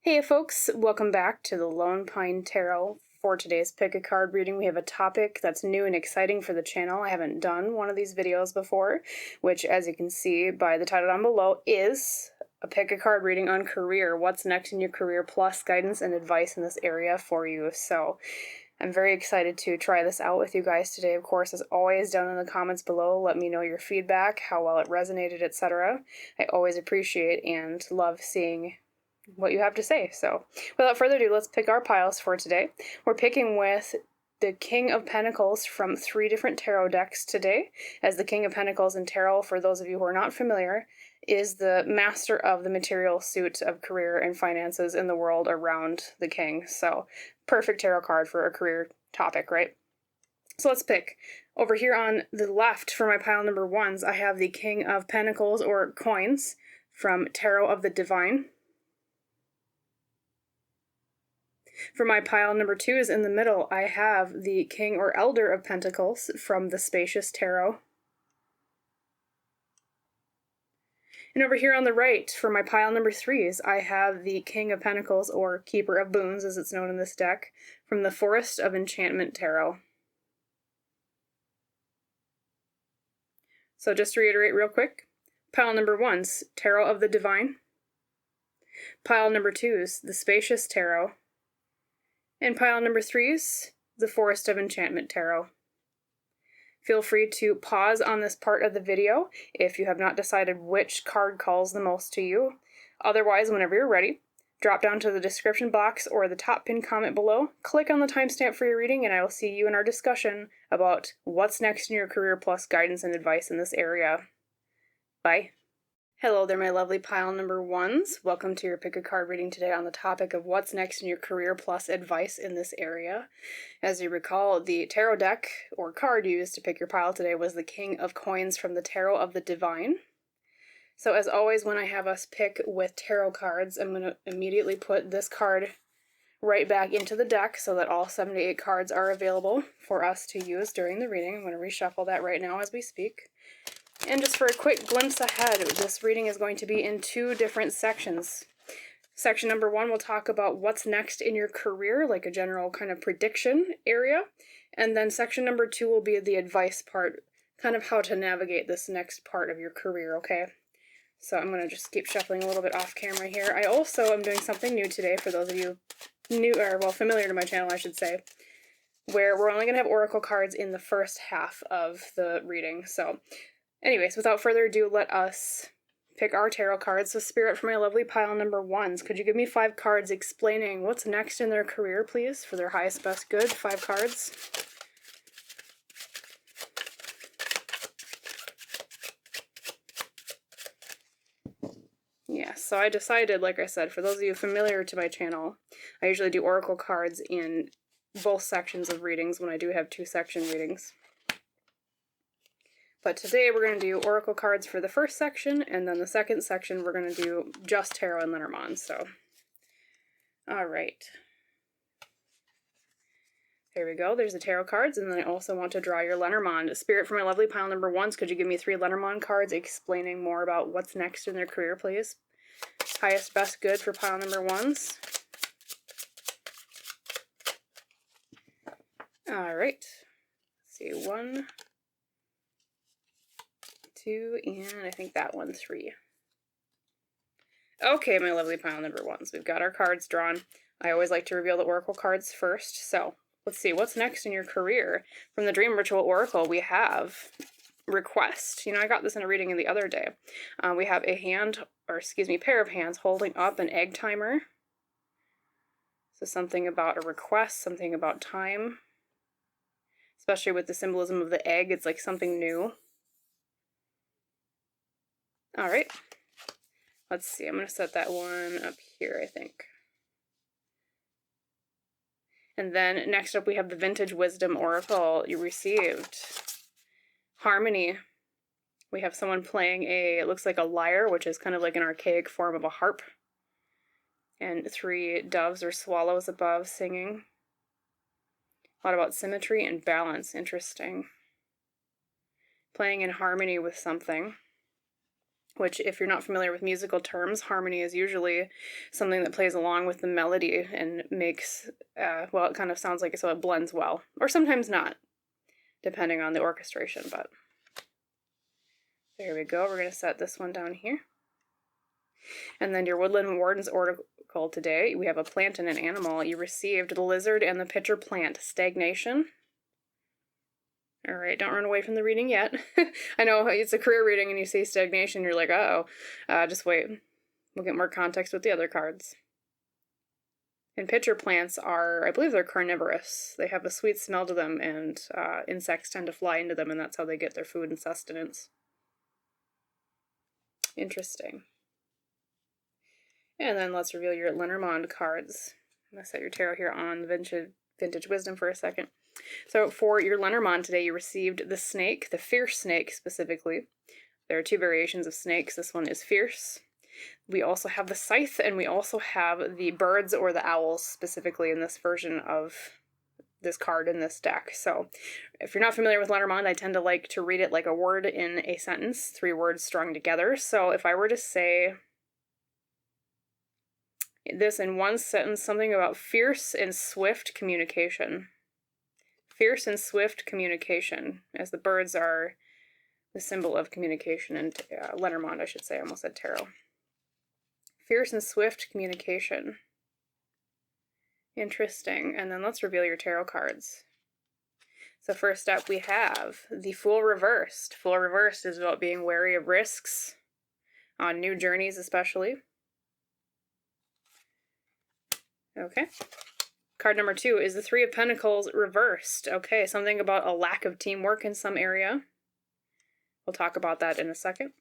Hey folks, welcome back to the Lone Pine Tarot. For today's pick a card reading, we have a topic that's new and exciting for the channel. I haven't done one of these videos before, which, as you can see by the title down below, is a pick a card reading on career. What's next in your career, plus guidance and advice in this area for you. So I'm very excited to try this out with you guys today. Of course, as always, down in the comments below, let me know your feedback, how well it resonated, etc. I always appreciate and love seeing what you have to say. So without further ado, let's pick our piles for today. We're picking with the King of Pentacles from 3 different tarot decks today, as the King of Pentacles in tarot, for those of you who are not familiar, is the master of the material suit of career and finances in the world around the king. So perfect tarot card for a career topic, right? So let's pick. Over here on the left for my pile number 1s, I have the King of Pentacles or coins from Tarot of the Divine. For my pile number 2s in the middle, I have the King or Elder of Pentacles from the Spacious Tarot. And over here on the right, for my pile number 3s, I have the King of Pentacles, or Keeper of Boons as it's known in this deck, from the Forest of Enchantment Tarot. So just to reiterate real quick, pile number 1s, Tarot of the Divine. Pile number 2s, the Spacious Tarot. And pile number 3s, the Forest of Enchantment Tarot. Feel free to pause on this part of the video if you have not decided which card calls the most to you. Otherwise, whenever you're ready, drop down to the description box or the top pinned comment below, click on the timestamp for your reading, and I will see you in our discussion about what's next in your career, plus guidance and advice in this area. Bye. Hello there, my lovely pile number 1s. Welcome to your pick a card reading today on the topic of what's next in your career plus advice in this area. As you recall, the tarot deck or card used to pick your pile today was the King of Coins from the Tarot of the Divine. So as always, when I have us pick with tarot cards, I'm going to immediately put this card right back into the deck so that all 78 cards are available for us to use during the reading. I'm going to reshuffle that right now as we speak. And just for a quick glimpse ahead, this reading is going to be in 2 different sections. Section number 1 will talk about what's next in your career, like a general kind of prediction area. And then section number 2 will be the advice part, kind of how to navigate this next part of your career, okay? So I'm going to just keep shuffling a little bit off camera here. I also am doing something new today for those of you new, or well, familiar to my channel, I should say, where we're only going to have oracle cards in the first half of the reading. So anyways, without further ado, let us pick our tarot cards. So Spirit, for my lovely pile number 1s, could you give me 5 cards explaining what's next in their career, please, for their highest, best, good? 5 cards. Yeah, so I decided, like I said, for those of you familiar to my channel, I usually do oracle cards in both sections of readings when I do have 2-section readings. But today we're going to do oracle cards for the first section, and then the second section we're going to do just Tarot and Lenormand. So, all right. There we go. There's the tarot cards, and then I also want to draw your Lenormand. Spirit, for my lovely pile number 1s, could you give me 3 Lenormand cards explaining more about what's next in their career, please? Highest, best, good for pile number 1s. All right. Let's see, 1, 2, and I think that one 3. Okay, my lovely pile number 1s. We've got our cards drawn. I always like to reveal the oracle cards first. So let's see, what's next in your career? From the Dream Ritual Oracle, we have request. You know, I got this in a reading the other day. We have a pair of hands holding up an egg timer. So something about a request, something about time. Especially with the symbolism of the egg, it's like something new. All right. Let's see, I'm going to set that one up here, I think. And then next up we have the Vintage Wisdom Oracle. You received harmony. We have someone playing it looks like a lyre, which is kind of like an archaic form of a harp. And 3 doves or swallows above singing. A lot about symmetry and balance. Interesting. Playing in harmony with something. which, if you're not familiar with musical terms, harmony is usually something that plays along with the melody and makes, well, it kind of sounds like it, so it blends well, or sometimes not, depending on the orchestration, but there we go. We're going to set this one down here. And then your Woodland Wardens oracle today, we have a plant and an animal. You received the lizard and the pitcher plant. Stagnation. All right, don't run away from the reading yet. I know it's a career reading and you see stagnation, you're like, uh-oh. Just wait. We'll get more context with the other cards. And pitcher plants are, I believe they're carnivorous. They have a sweet smell to them, and insects tend to fly into them, and that's how they get their food and sustenance. Interesting. And then let's reveal your Lenormand cards. I'm going to set your tarot here on Vintage Wisdom for a second. So for your Lenormand today, you received the snake, the fierce snake specifically. There are two variations of snakes. This one is fierce. We also have the scythe, and we also have the birds or the owls specifically in this version of this card in this deck. So if you're not familiar with Lenormand, I tend to like to read it like a word in a sentence, 3 words strung together. So if I were to say this in one sentence, something about fierce and swift communication. Fierce and swift communication, as the birds are the symbol of communication, and Lenormand, I should say, I almost said tarot. Fierce and swift communication. Interesting. And then let's reveal your tarot cards. So first up, we have the Fool reversed. Fool reversed is about being wary of risks, on new journeys especially. Okay. Card number 2 is the 3 of Pentacles reversed. Okay, something about a lack of teamwork in some area. We'll talk about that in a second.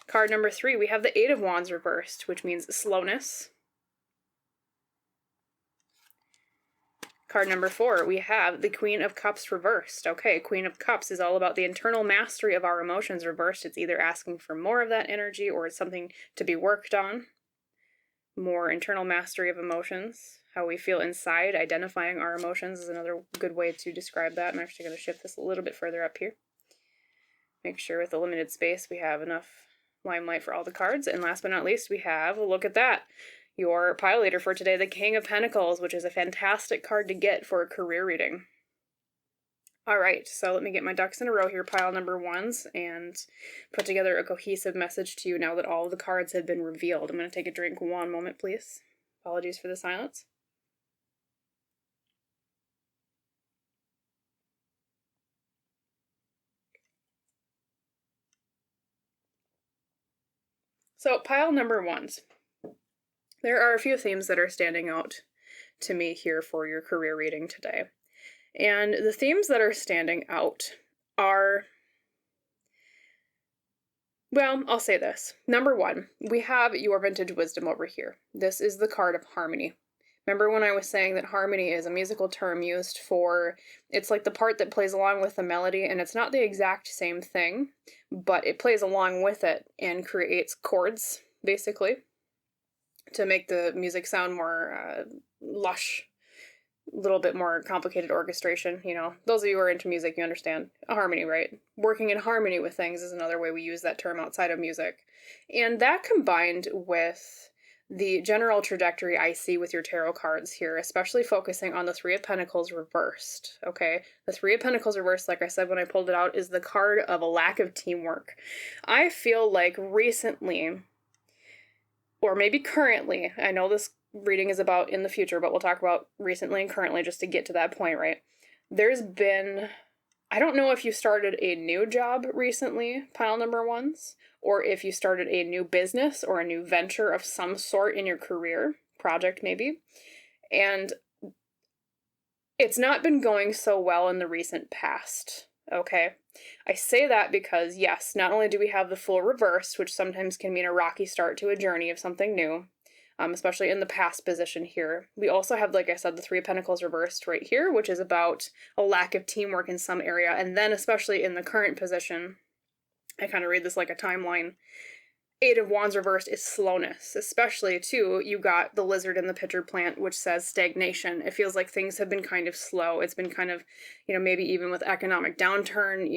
Card number 3, we have the 8 of Wands reversed, which means slowness. Card number 4, we have the Queen of Cups reversed. Okay, Queen of Cups is all about the internal mastery of our emotions reversed. It's either asking for more of that energy or it's something to be worked on. More internal mastery of emotions. How we feel inside, identifying our emotions is another good way to describe that. I'm actually going to shift this a little bit further up here. Make sure with the limited space we have enough limelight for all the cards. And last but not least, we have, look at that, your pile leader for today, the King of Pentacles, which is a fantastic card to get for a career reading. All right, so let me get my ducks in a row here, pile number 1s, and put together a cohesive message to you now that all of the cards have been revealed. I'm going to take a drink. One moment, please. Apologies for the silence. So, pile number 1s. There are a few themes that are standing out to me here for your career reading today. And the themes that are standing out are, well, I'll say this. Number 1, we have your Vintage Wisdom over here. This is the card of harmony. Remember when I was saying that harmony is a musical term used for, it's like the part that plays along with the melody, and it's not the exact same thing, but it plays along with it and creates chords, basically, to make the music sound more lush. A little bit more complicated orchestration, you know. Those of you who are into music, you understand. A harmony, right? Working in harmony with things is another way we use that term outside of music. And that combined with the general trajectory I see with your tarot cards here, especially focusing on the 3 of Pentacles reversed, okay? The 3 of Pentacles reversed, like I said when I pulled it out, is the card of a lack of teamwork. I feel like recently, or maybe currently, I know this reading is about in the future, but we'll talk about recently and currently just to get to that point, right? There's been, I don't know if you started a new job recently, pile number 1s, or if you started a new business or a new venture of some sort in your career, project maybe, and it's not been going so well in the recent past, okay? I say that because, yes, not only do we have the Fool reversed, which sometimes can mean a rocky start to a journey of something new, especially in the past position here. We also have, like I said, the 3 of Pentacles reversed right here, which is about a lack of teamwork in some area. And then especially in the current position, I kind of read this like a timeline. Eight of Wands reversed is slowness, especially too, you got the lizard in the pitcher plant, which says stagnation. It feels like things have been kind of slow. It's been kind of, maybe even with economic downturn,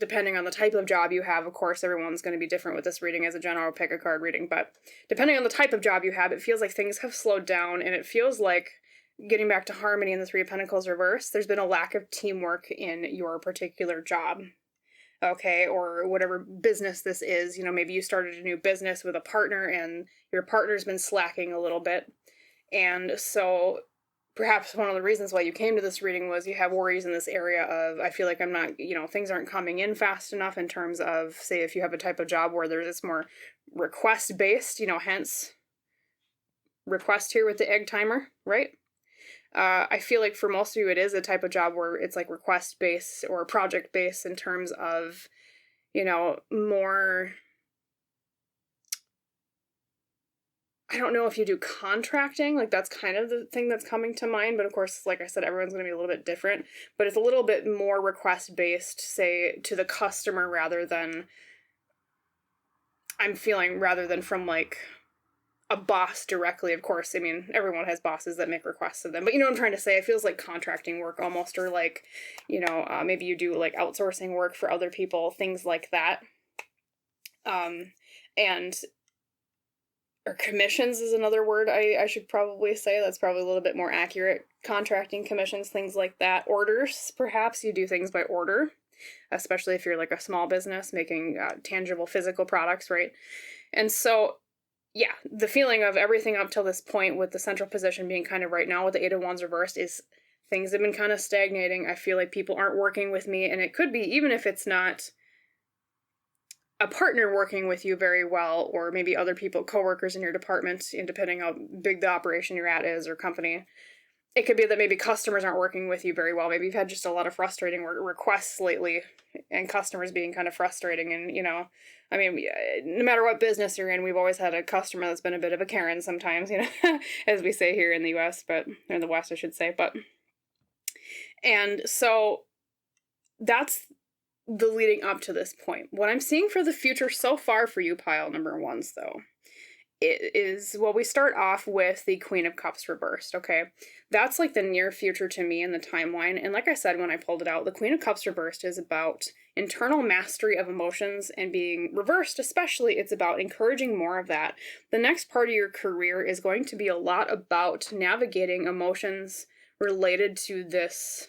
depending on the type of job you have. Of course, everyone's going to be different with this reading as a general pick a card reading, but depending on the type of job you have, it feels like things have slowed down, and it feels like, getting back to harmony in the Three of Pentacles reverse, there's been a lack of teamwork in your particular job. Okay, or whatever business this is, maybe you started a new business with a partner and your partner's been slacking a little bit. And so perhaps one of the reasons why you came to this reading was you have worries in this area of, I feel like I'm not, things aren't coming in fast enough in terms of, say, if you have a type of job where there's this more request-based, hence request here with the egg timer, right? I feel like for most of you, it is a type of job where it's like request-based or project-based in terms of, more, I don't know if you do contracting, like that's kind of the thing that's coming to mind, but of course, like I said, everyone's going to be a little bit different, but it's a little bit more request-based, say, to the customer rather than, I'm feeling, rather than from like a boss directly. Of course, I mean, everyone has bosses that make requests of them, but you know what I'm trying to say? It feels like contracting work almost, or like, maybe you do like outsourcing work for other people, things like that. Or commissions is another word I should probably say. That's probably a little bit more accurate. Contracting, commissions, things like that. Orders, perhaps you do things by order, especially if you're like a small business making tangible physical products, right? And so yeah, the feeling of everything up till this point with the central position being kind of right now with the Eight of Wands reversed is things have been kind of stagnating. I feel like people aren't working with me, and it could be, even if it's not a partner working with you very well, or maybe other people, coworkers in your department, and depending how big the operation you're at is or company, it could be that maybe customers aren't working with you very well. Maybe you've had just a lot of frustrating requests lately, and customers being kind of frustrating. And, I mean, no matter what business you're in, we've always had a customer that's been a bit of a Karen sometimes, as we say here in the US, but in the West, I should say. And so that's the leading up to this point. What I'm seeing for the future so far for you, pile number ones, though, is, well, we start off with the Queen of Cups reversed, okay? That's like the near future to me in the timeline. And like I said, when I pulled it out, the Queen of Cups reversed is about internal mastery of emotions, and being reversed especially, it's about encouraging more of that. The next part of your career is going to be a lot about navigating emotions related to this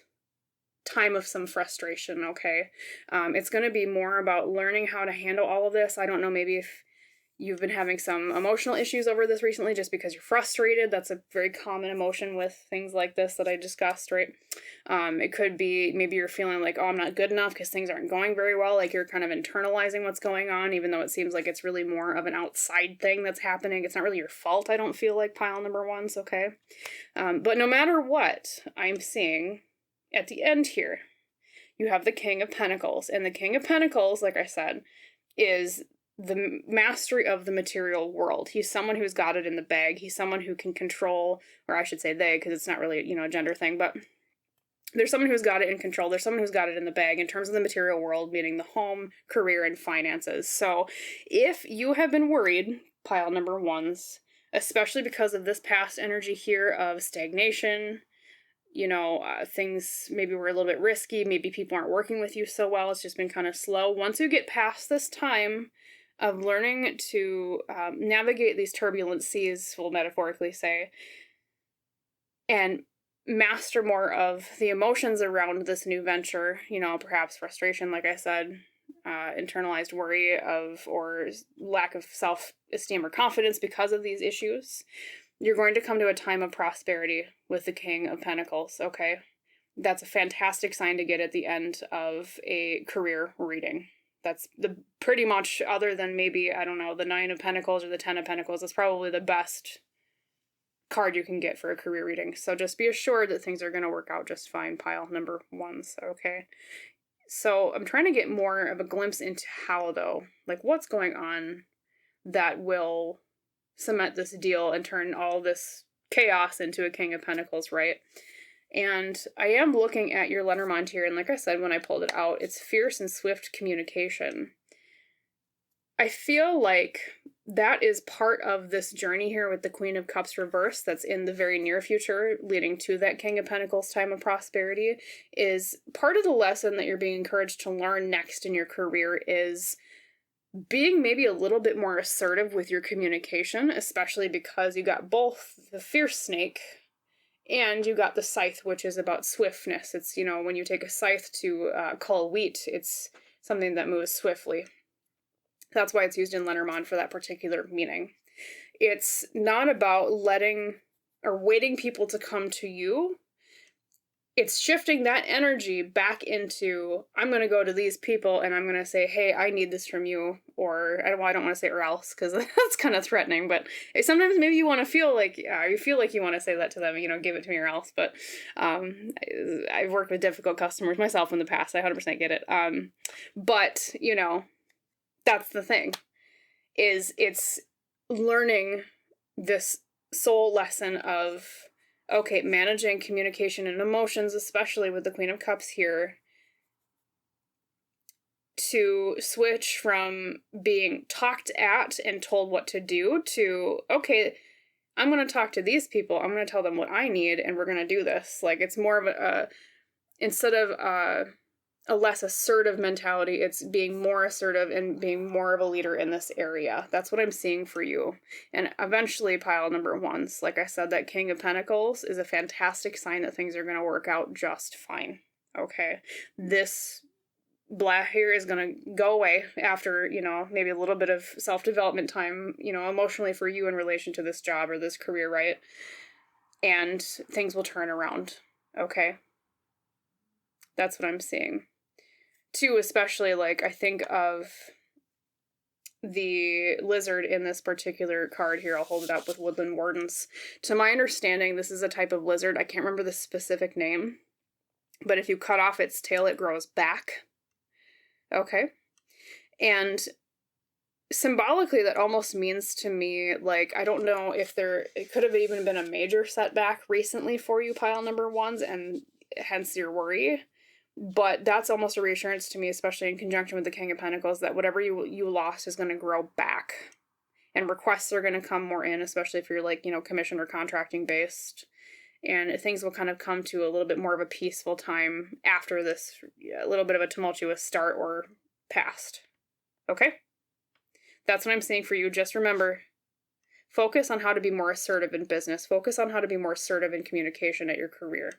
time of some frustration, okay? It's going to be more about learning how to handle all of this. I don't know, maybe if you've been having some emotional issues over this recently just because you're frustrated. That's a very common emotion with things like this that I discussed, right? It could be maybe you're feeling like, oh, I'm not good enough because things aren't going very well. Like you're kind of internalizing what's going on, even though it seems like it's really more of an outside thing that's happening. It's not really your fault, I don't feel like, pile number ones, okay? But no matter what, I'm seeing at the end here, you have the King of Pentacles. And the King of Pentacles, like I said, is the mastery of the material world. He's someone who's got it in the bag. He's someone who can control, or I should say they, because it's not really, a gender thing, but there's someone who's got it in control. There's someone who's got it in the bag in terms of the material world, meaning the home, career, and finances. So if you have been worried, pile number ones, especially because of this past energy here of stagnation, things maybe were a little bit risky, maybe people aren't working with you so well, it's just been kind of slow. Once you get past this time of learning to navigate these turbulent seas, we'll metaphorically say, and master more of the emotions around this new venture, perhaps frustration, like I said, internalized worry of, or lack of self-esteem or confidence because of these issues, you're going to come to a time of prosperity with the King of Pentacles, okay? That's a fantastic sign to get at the end of a career reading. That's the pretty much, other than maybe, I don't know, the Nine of Pentacles or the Ten of Pentacles, that's probably the best card you can get for a career reading. So just be assured that things are going to work out just fine, pile number ones, okay? So I'm trying to get more of a glimpse into how, though, like what's going on that will cement this deal and turn all this chaos into a King of Pentacles, right? And I am looking at your Lenormand here, and like I said when I pulled it out, it's fierce and swift communication. I feel like that is part of this journey here with the Queen of Cups reverse that's in the very near future, leading to that King of Pentacles time of prosperity. Is part of the lesson that you're being encouraged to learn next in your career is being maybe a little bit more assertive with your communication, especially because you got both the fierce snake and you got the scythe, which is about swiftness. It's, you know, when you take a scythe to cull wheat, it's something that moves swiftly. That's why it's used in Lenormand for that particular meaning. It's not about letting or waiting people to come to you. It's shifting that energy back into, I'm going to go to these people and I'm going to say, hey, I need this from you. Or, I don't want to say or else, because that's kind of threatening. But sometimes maybe you want to feel like, you feel like you want to say that to them, you know, give it to me or else. But I've worked with difficult customers myself in the past. I 100% get it. But, you know, that's the thing, is it's learning this soul lesson of, okay, managing communication and emotions, especially with the Queen of Cups here, to switch from being talked at and told what to do to, okay, I'm going to talk to these people, I'm going to tell them what I need, and we're going to do this. Like, it's more of instead of a less assertive mentality, it's being more assertive and being more of a leader in this area. That's what I'm seeing for you. And eventually, pile number ones, like I said, that King of Pentacles is a fantastic sign that things are going to work out just fine. Okay, this blah here is going to go away after, you know, maybe a little bit of self-development time, you know, emotionally for you in relation to this job or this career, right? And things will turn around. Okay, that's what I'm seeing. Too, especially, like, I think of the lizard in this particular card here. I'll hold it up with Woodland Wardens. To my understanding, this is a type of lizard. I can't remember the specific name, but if you cut off its tail, it grows back. Okay. And symbolically, that almost means to me, like, I don't know if it could have even been a major setback recently for you, pile number ones, and hence your worry. But that's almost a reassurance to me, especially in conjunction with the King of Pentacles, that whatever you lost is going to grow back. And requests are going to come more in, especially if you're, like, you know, commission or contracting based. And things will kind of come to a little bit more of a peaceful time after this, a little bit of a tumultuous start or past. Okay? That's what I'm saying for you. Just remember, focus on how to be more assertive in business. Focus on how to be more assertive in communication at your career.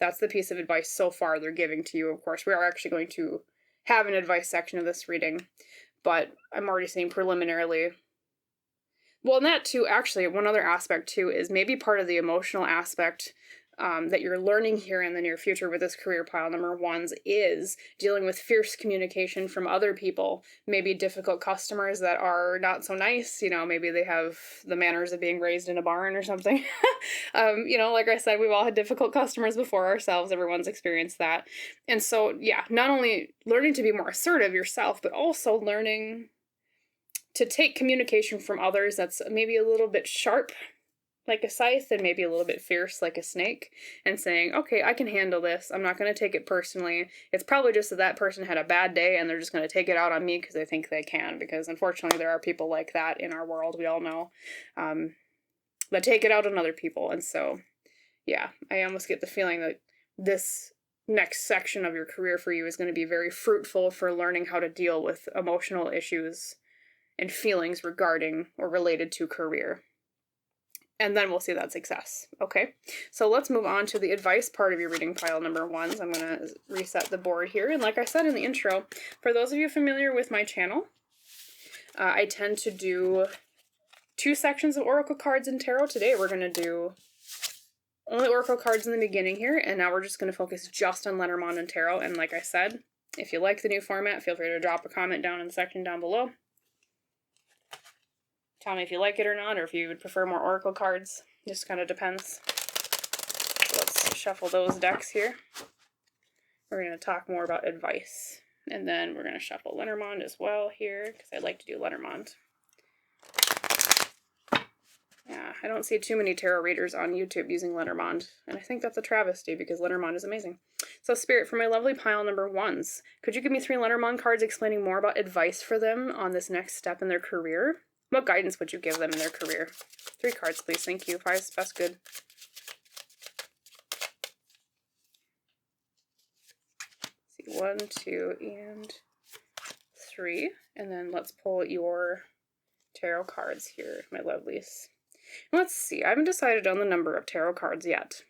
That's the piece of advice so far they're giving to you. Of course, we are actually going to have an advice section of this reading, but I'm already saying preliminarily. Well, and that too, actually, one other aspect too is maybe part of the emotional aspect that you're learning here in the near future with this career, pile number ones, is dealing with fierce communication from other people, maybe difficult customers that are not so nice, you know, maybe they have the manners of being raised in a barn or something. You know, like I said, we've all had difficult customers before ourselves, everyone's experienced that. And so, yeah, not only learning to be more assertive yourself, but also learning to take communication from others that's maybe a little bit sharp, like a scythe, and maybe a little bit fierce like a snake, and saying, okay, I can handle this. I'm not going to take it personally. It's probably just that person had a bad day and they're just going to take it out on me because they think they can, because unfortunately there are people like that in our world, we all know, that take it out on other people. And so, yeah, I almost get the feeling that this next section of your career for you is going to be very fruitful for learning how to deal with emotional issues and feelings regarding or related to career. And then we'll see that success. Okay, so let's move on to the advice part of your reading, pile number ones. I'm going to reset the board here. And like I said in the intro, for those of you familiar with my channel, I tend to do 2 sections of oracle cards in tarot. Today we're going to do only oracle cards in the beginning here, and now we're just going to focus just on Lenormand and tarot. And like I said, if you like the new format, feel free to drop a comment down in the section down below. Tell me if you like it or not, or if you would prefer more oracle cards. Just kind of depends. So let's shuffle those decks here. We're going to talk more about advice. And then we're going to shuffle Lenormand as well here, because I like to do Lenormand. Yeah, I don't see too many tarot readers on YouTube using Lenormand, and I think that's a travesty because Lenormand is amazing. So Spirit, for my lovely pile number ones, could you give me 3 Lenormand cards explaining more about advice for them on this next step in their career? What guidance would you give them in their career? 3 cards, please. Thank you. 5's best good. Let's see, 1, 2, and 3. And then let's pull your tarot cards here, my lovelies. Let's see. I haven't decided on the number of tarot cards yet.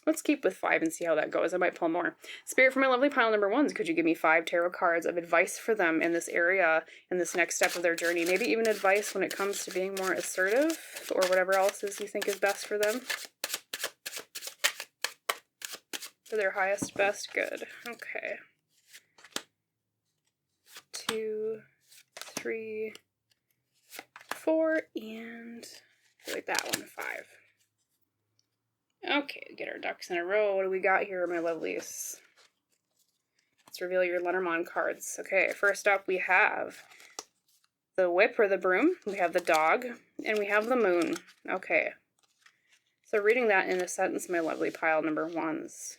Let's keep with 5 and see how that goes. I might pull more. Spirit, for my lovely pile number ones, could you give me 5 tarot cards of advice for them in this area, in this next step of their journey? Maybe even advice when it comes to being more assertive or whatever else you think is best for them. For their highest, best, good. Okay. 2, 3, 4, and I feel like that one, 5. Okay, get our ducks in a row. What do we got here, my lovelies? Let's reveal your Lenormand cards. Okay, first up we have the whip or the broom, we have the dog, and we have the moon. Okay, so reading that in a sentence, my lovely pile number ones.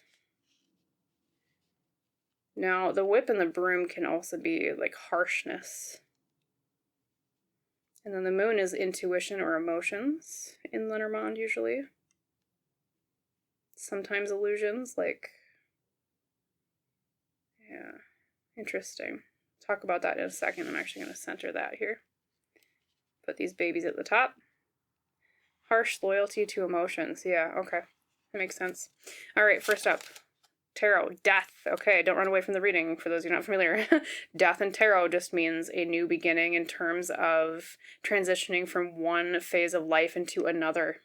Now, the whip and the broom can also be like harshness. And then the moon is intuition or emotions in Lenormand usually. Sometimes illusions, like, yeah, interesting. Talk about that in a second. I'm actually going to center that here. Put these babies at the top. Harsh loyalty to emotions. Yeah, okay. That makes sense. All right, first up, tarot, death. Okay, don't run away from the reading for those who are not familiar. Death in tarot just means a new beginning in terms of transitioning from one phase of life into another.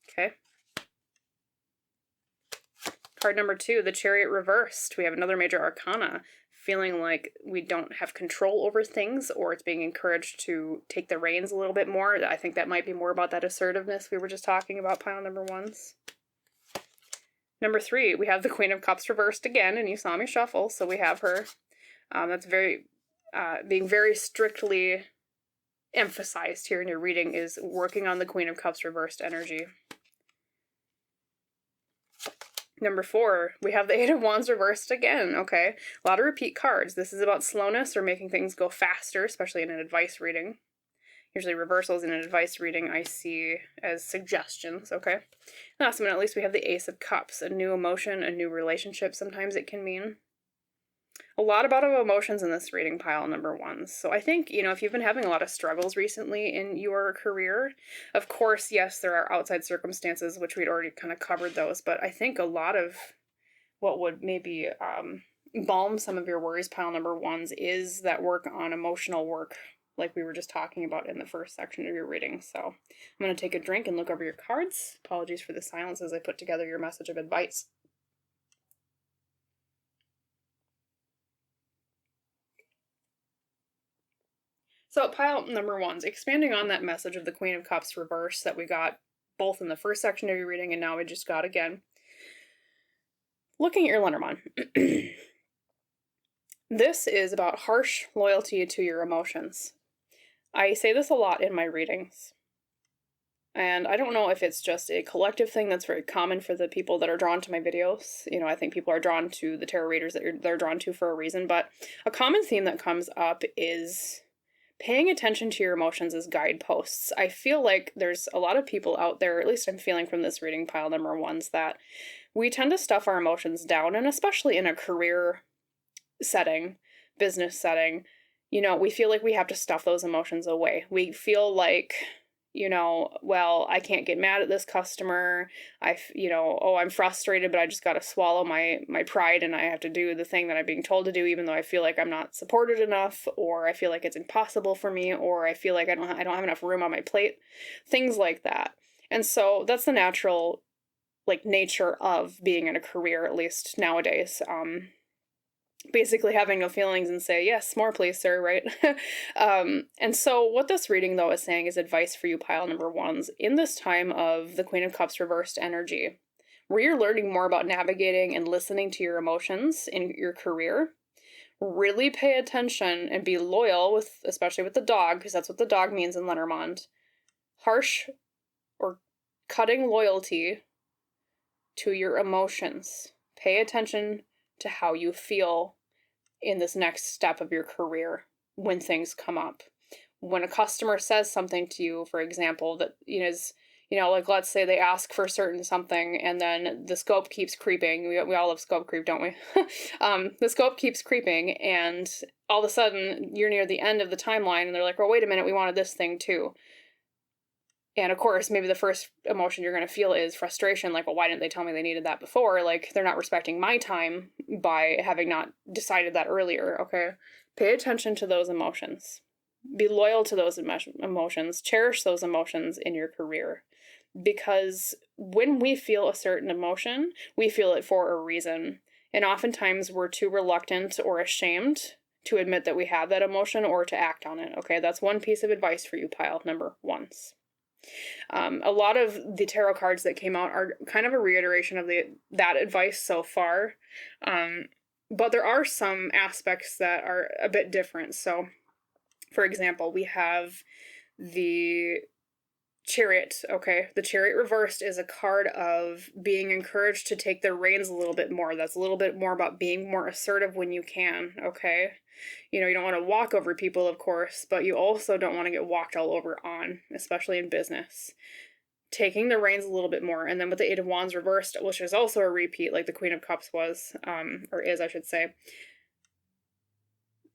Okay. Card number 2, the Chariot reversed. We have another major arcana, feeling like we don't have control over things, or it's being encouraged to take the reins a little bit more. I think that might be more about that assertiveness we were just talking about, pile number ones. Number 3, we have the Queen of Cups reversed again, and you saw me shuffle, so we have her. That's very, being very strictly emphasized here in your reading is working on the Queen of Cups reversed energy. Number 4, we have the 8 of Wands reversed again. Okay, a lot of repeat cards. This is about slowness or making things go faster, especially in an advice reading. Usually reversals in an advice reading I see as suggestions, okay? Last but not least, we have the Ace of Cups, a new emotion, a new relationship, sometimes it can mean. A lot about emotions in this reading, pile number ones. So I think, if you've been having a lot of struggles recently in your career, of course, yes, there are outside circumstances, which we'd already kind of covered those, but I think a lot of what would maybe balm some of your worries, pile number ones, is that work on emotional work, like we were just talking about in the first section of your reading. So I'm going to take a drink and look over your cards. Apologies for the silence as I put together your message of advice. So pile number ones, expanding on that message of the Queen of Cups reverse that we got both in the first section of your reading and now we just got again. Looking at your Lenormand. This is about harsh loyalty to your emotions. I say this a lot in my readings. And I don't know if it's just a collective thing that's very common for the people that are drawn to my videos. I think people are drawn to the tarot readers that they're drawn to for a reason. But a common theme that comes up is paying attention to your emotions as guideposts. I feel like there's a lot of people out there, at least I'm feeling from this reading, pile number ones, that we tend to stuff our emotions down, and especially in a career setting, business setting, we feel like we have to stuff those emotions away. We feel like, well, I can't get mad at this customer. I'm frustrated, but I just got to swallow my pride and I have to do the thing that I'm being told to do, even though I feel like I'm not supported enough, or I feel like it's impossible for me, or I feel like I don't have enough room on my plate, things like that. And so that's the natural, nature of being in a career, at least nowadays. Basically having no feelings and say, yes, more please, sir, right? And so what this reading, though, is saying is advice for you, pile number ones, in this time of the Queen of Cups reversed energy, where you're learning more about navigating and listening to your emotions in your career. Really pay attention and be loyal, especially with the dog, because that's what the dog means in Lenormand. Harsh or cutting loyalty to your emotions. Pay attention to how you feel in this next step of your career when things come up. When a customer says something to you, for example, that is, like let's say they ask for certain something and then the scope keeps creeping. We all love scope creep, don't we? The scope keeps creeping and all of a sudden you're near the end of the timeline and they're like, well, wait a minute, we wanted this thing too. And of course, maybe the first emotion you're going to feel is frustration. Like, well, why didn't they tell me they needed that before? Like, they're not respecting my time by having not decided that earlier, okay? Pay attention to those emotions. Be loyal to those emotions. Cherish those emotions in your career. Because when we feel a certain emotion, we feel it for a reason. And oftentimes we're too reluctant or ashamed to admit that we have that emotion or to act on it, okay? That's one piece of advice for you, pile number ones. A lot of the tarot cards that came out are kind of a reiteration of that advice so far, but there are some aspects that are a bit different. So, for example, we have the Chariot, okay? The Chariot reversed is a card of being encouraged to take the reins a little bit more. That's a little bit more about being more assertive when you can, okay? You don't want to walk over people, of course, but you also don't want to get walked all over on, especially in business. Taking the reins a little bit more. And then with the Eight of Wands reversed, which is also a repeat like the Queen of Cups was, or is, I should say.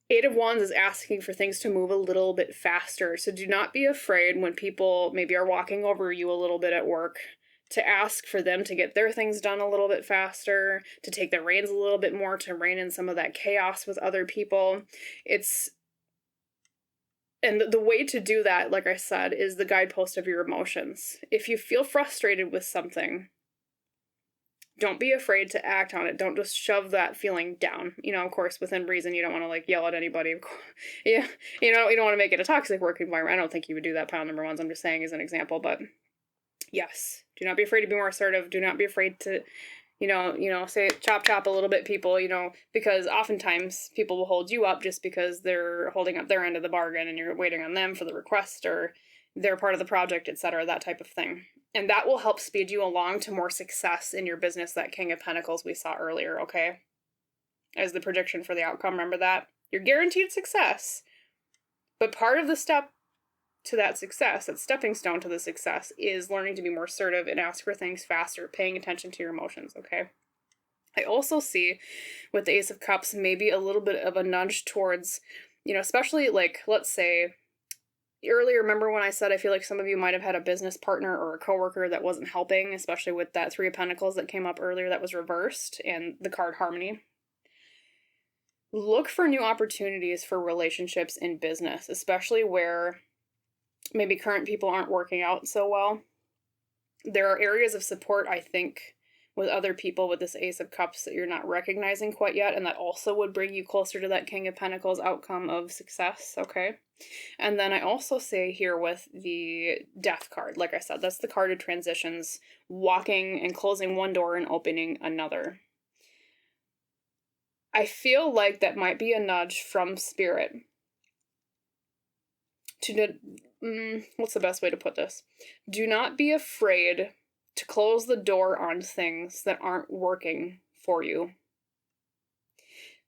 Eight of Wands is asking for things to move a little bit faster. So do not be afraid when people maybe are walking over you a little bit at work to ask for them to get their things done a little bit faster, to take the reins a little bit more, to rein in some of that chaos with other people. And the way to do that, like I said, is the guidepost of your emotions. If you feel frustrated with something, don't be afraid to act on it. Don't just shove that feeling down. Of course, within reason, you don't want to yell at anybody. Yeah, you don't want to make it a toxic work environment. I don't think you would do that, pile number ones. I'm just saying as an example, but yes, do not be afraid to be more assertive. Do not be afraid to, say chop a little bit, people, because oftentimes people will hold you up just because they're holding up their end of the bargain and you're waiting on them for the request or they're part of the project, etc., that type of thing. And that will help speed you along to more success in your business, that King of Pentacles we saw earlier, okay? As the prediction for the outcome, remember that? You're guaranteed success. But part of the step to that success, that stepping stone to the success, is learning to be more assertive and ask for things faster, paying attention to your emotions, okay? I also see with the Ace of Cups maybe a little bit of a nudge towards, especially let's say, earlier, remember when I said I feel like some of you might have had a business partner or a coworker that wasn't helping, especially with that Three of Pentacles that came up earlier that was reversed and the card Harmony. Look for new opportunities for relationships in business, especially where maybe current people aren't working out so well. There are areas of support, I think, with other people with this Ace of Cups that you're not recognizing quite yet, and that also would bring you closer to that King of Pentacles outcome of success, okay? And then I also say here with the Death card, like I said, that's the card of transitions, walking and closing one door and opening another. I feel like that might be a nudge from Spirit to, what's the best way to put this? Do not be afraid to close the door on things that aren't working for you.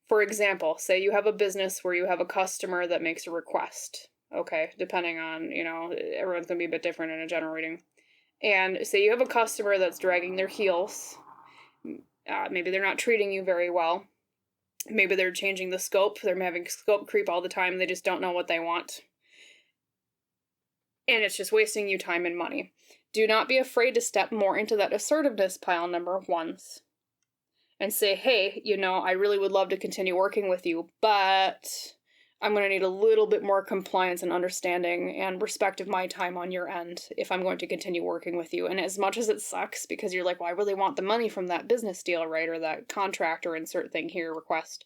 For example, say you have a business where you have a customer that makes a request, okay, depending on, everyone's going to be a bit different in a general reading. And say you have a customer that's dragging their heels. Maybe they're not treating you very well. Maybe they're changing the scope. They're having scope creep all the time. They just don't know what they want. And it's just wasting you time and money. Do not be afraid to step more into that assertiveness, pile number ones. And say, hey, I really would love to continue working with you, but I'm going to need a little bit more compliance and understanding and respect of my time on your end if I'm going to continue working with you. And as much as it sucks, because you're like, well, I really want the money from that business deal, right? Or that contract or insert thing here request.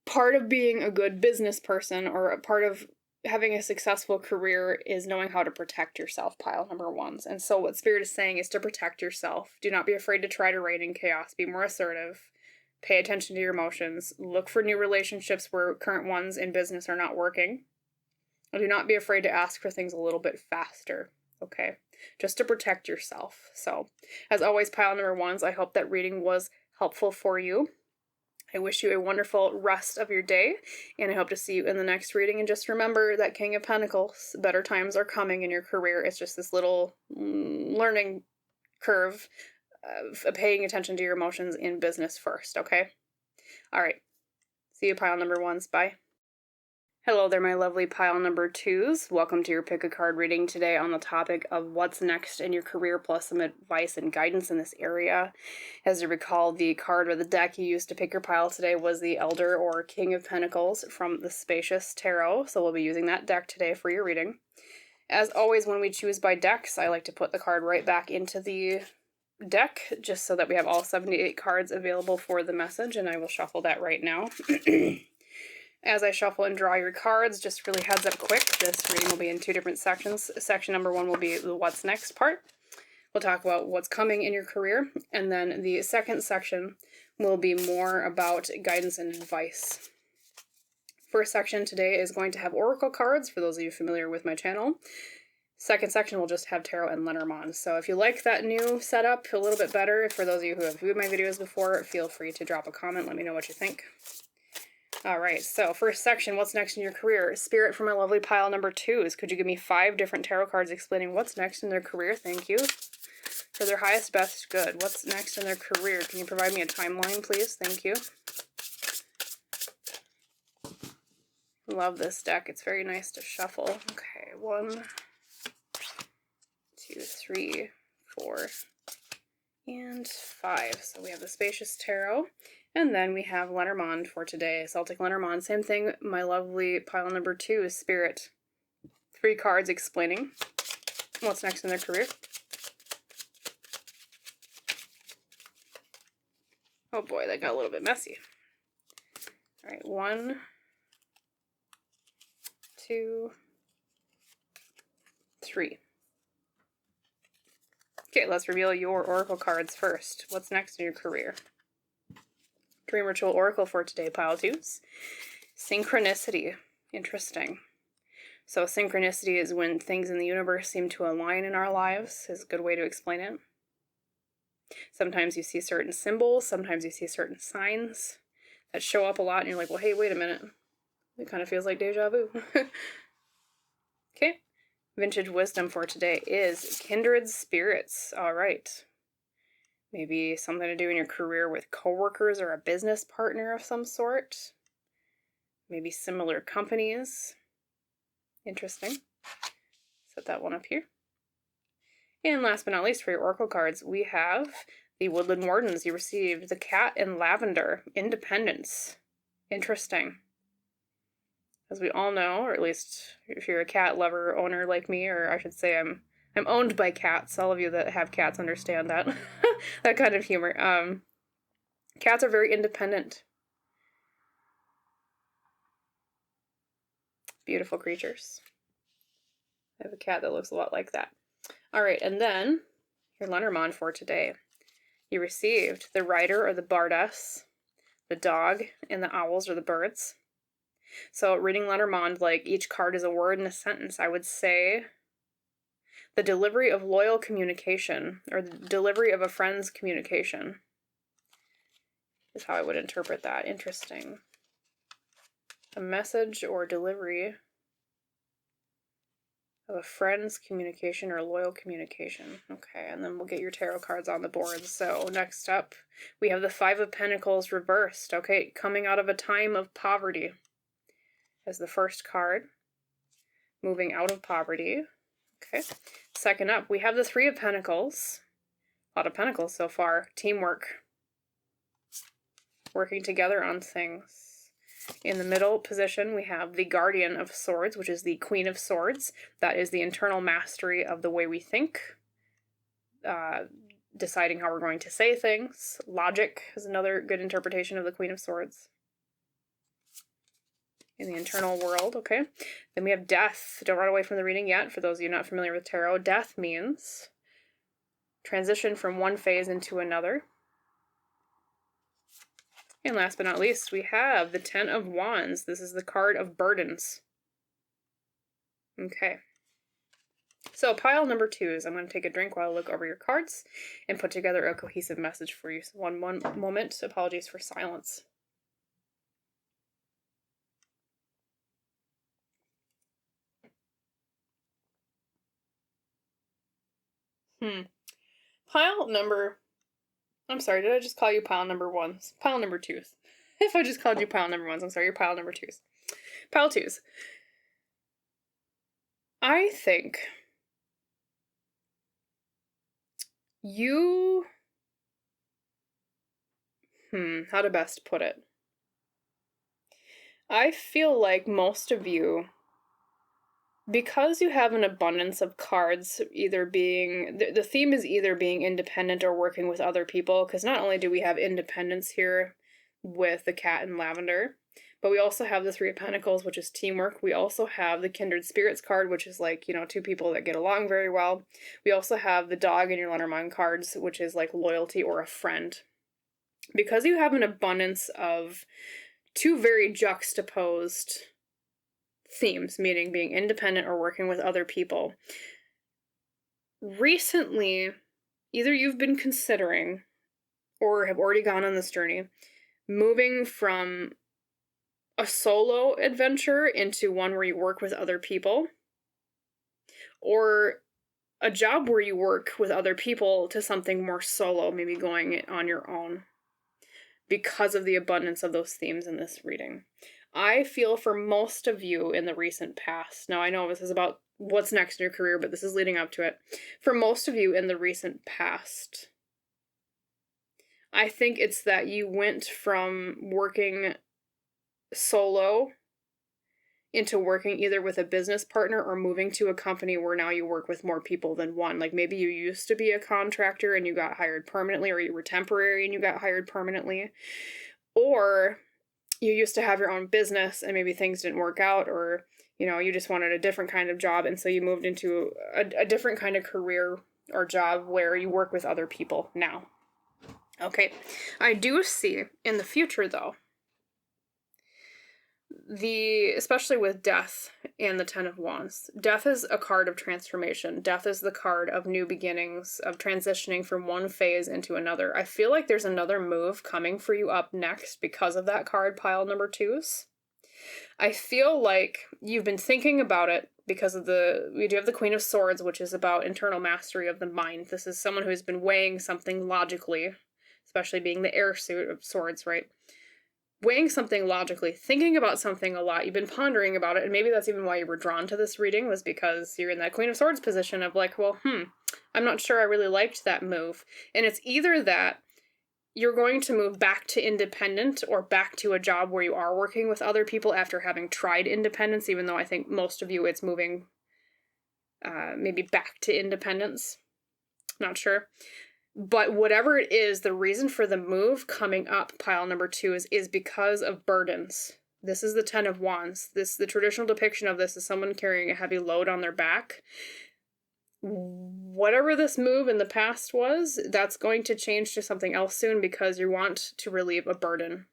Part of being a good business person or a part of having a successful career is knowing how to protect yourself, pile number ones. And so what Spirit is saying is to protect yourself. Do not be afraid to try to rein in chaos. Be more assertive. Pay attention to your emotions. Look for new relationships where current ones in business are not working. Do not be afraid to ask for things a little bit faster, okay? Just to protect yourself. So, as always, pile number ones, I hope that reading was helpful for you. I wish you a wonderful rest of your day, and I hope to see you in the next reading. And just remember that King of Pentacles, better times are coming in your career. It's just this little learning curve of paying attention to your emotions in business first, okay? All right. See you, pile number ones. Bye. Hello there, my lovely pile number twos. Welcome to your pick a card reading today on the topic of what's next in your career, plus some advice and guidance in this area. As you recall, the card or the deck you used to pick your pile today was the Elder or King of Pentacles from the Spacious Tarot, so we'll be using that deck today for your reading. As always, when we choose by decks, I like to put the card right back into the deck, just so that we have all 78 cards available for the message, and I will shuffle that right now. As I shuffle and draw your cards, just really heads up quick, this reading will be in two different sections. Section number one will be the what's next part. We'll talk about what's coming in your career, and then the second section will be more about guidance and advice. First section today is going to have oracle cards, for those of you familiar with my channel. Second section will just have tarot and Lenormand. So if you like that new setup a little bit better, for those of you who have viewed my videos before, feel free to drop a comment, let me know what you think. All right, so first section, what's next in your career? Spirit for my lovely pile number twos. Could you give me 5 different tarot cards explaining what's next in their career? Thank you. For their highest, best, good. What's next in their career? Can you provide me a timeline, please? Thank you. Love this deck. It's very nice to shuffle. Okay, 1, 2, 3, 4, and 5. So we have the Spacious Tarot. And then we have Lenormand for today. Celtic Lenormand. Same thing, my lovely pile number 2 is Spirit. 3 cards explaining what's next in their career. Oh boy, that got a little bit messy. All right, 1, 2, 3. Okay, let's reveal your oracle cards first. What's next in your career? Dream Ritual Oracle for today, pile 2s. Synchronicity. Interesting. So synchronicity is when things in the universe seem to align in our lives, is a good way to explain it. Sometimes you see certain symbols, sometimes you see certain signs that show up a lot, and you're like, well, hey, wait a minute. It kind of feels like deja vu. Okay. Vintage wisdom for today is kindred spirits. All right. Maybe something to do in your career with coworkers or a business partner of some sort. Maybe similar companies. Interesting. Set that one up here. And last but not least, for your oracle cards, we have the Woodland Wardens. You received the Cat and Lavender. Independence. Interesting. As we all know, or at least if you're a cat lover owner like me, or I should say I'm owned by cats. All of you that have cats understand that. That kind of humor. Cats are very independent. Beautiful creatures. I have a cat that looks a lot like that. All right, and then your Lenormand for today. You received the Rider or the Bardess, the Dog, and the Owls or the Birds. So reading Lenormand, like each card is a word in a sentence, I would say the delivery of loyal communication, or the delivery of a friend's communication, is how I would interpret that. Interesting. A message or delivery of a friend's communication or loyal communication. Okay, and then we'll get your tarot cards on the board. So next up, we have the 5 of Pentacles reversed. Okay, coming out of a time of poverty as the first card. Moving out of poverty. Okay. Second up, we have the 3 of Pentacles. A lot of Pentacles so far. Teamwork. Working together on things. In the middle position, we have the Guardian of Swords, which is the Queen of Swords. That is the internal mastery of the way we think. Deciding how we're going to say things. Logic is another good interpretation of the Queen of Swords. In the internal world, okay? Then we have Death. Don't run away from the reading yet. For those of you not familiar with tarot, death means transition from one phase into another. And last but not least, we have the 10 of Wands. This is the card of burdens. Okay. So pile number 2 is I'm going to take a drink while I look over your cards and put together a cohesive message for you. So one moment. Apologies for silence. Pile number... I'm sorry, did I just call you pile number 1s? Pile number 2s. If I just called you pile number 1s, I'm sorry, you're pile number 2s. Pile 2s. I think you... how to best put it? I feel like most of you, because you have an abundance of cards, either being... The theme is either being independent or working with other people, because not only do we have independence here with the cat and lavender, but we also have the 3 of Pentacles, which is teamwork. We also have the Kindred Spirits card, which is like, 2 people that get along very well. We also have the dog in your Lenormand cards, which is like loyalty or a friend. Because you have an abundance of 2 very juxtaposed themes, meaning being independent or working with other people, recently, either you've been considering or have already gone on this journey, moving from a solo adventure into one where you work with other people, or a job where you work with other people to something more solo, maybe going on your own, because of the abundance of those themes in this reading. I feel for most of you in the recent past, now I know this is about what's next in your career, but this is leading up to it. For most of you in the recent past, I think it's that you went from working solo into working either with a business partner or moving to a company where now you work with more people than one. Like maybe you used to be a contractor and you got hired permanently, or you were temporary and you got hired permanently, or you used to have your own business and maybe things didn't work out, or you just wanted a different kind of job, and so you moved into a different kind of career or job where you work with other people now. Okay, I do see in the future though, especially with death and the 10 of Wands. Death is a card of transformation. Death is the card of new beginnings, of transitioning from one phase into another. I feel like there's another move coming for you up next because of that card, pile number 2s. I feel like you've been thinking about it because of we do have the Queen of Swords, which is about internal mastery of the mind. This is someone who's been weighing something logically, especially being the heir suit of swords, right? Weighing something logically, thinking about something a lot. You've been pondering about it, and maybe that's even why you were drawn to this reading, was because you're in that Queen of Swords position of like, well, I'm not sure I really liked that move. And it's either that you're going to move back to independent or back to a job where you are working with other people after having tried independence, even though I think most of you it's moving maybe back to independence. Not sure. But whatever it is, the reason for the move coming up, pile number 2, is because of burdens. This is the 10 of Wands. The traditional depiction of this is someone carrying a heavy load on their back. Whatever this move in the past was, that's going to change to something else soon because you want to relieve a burden,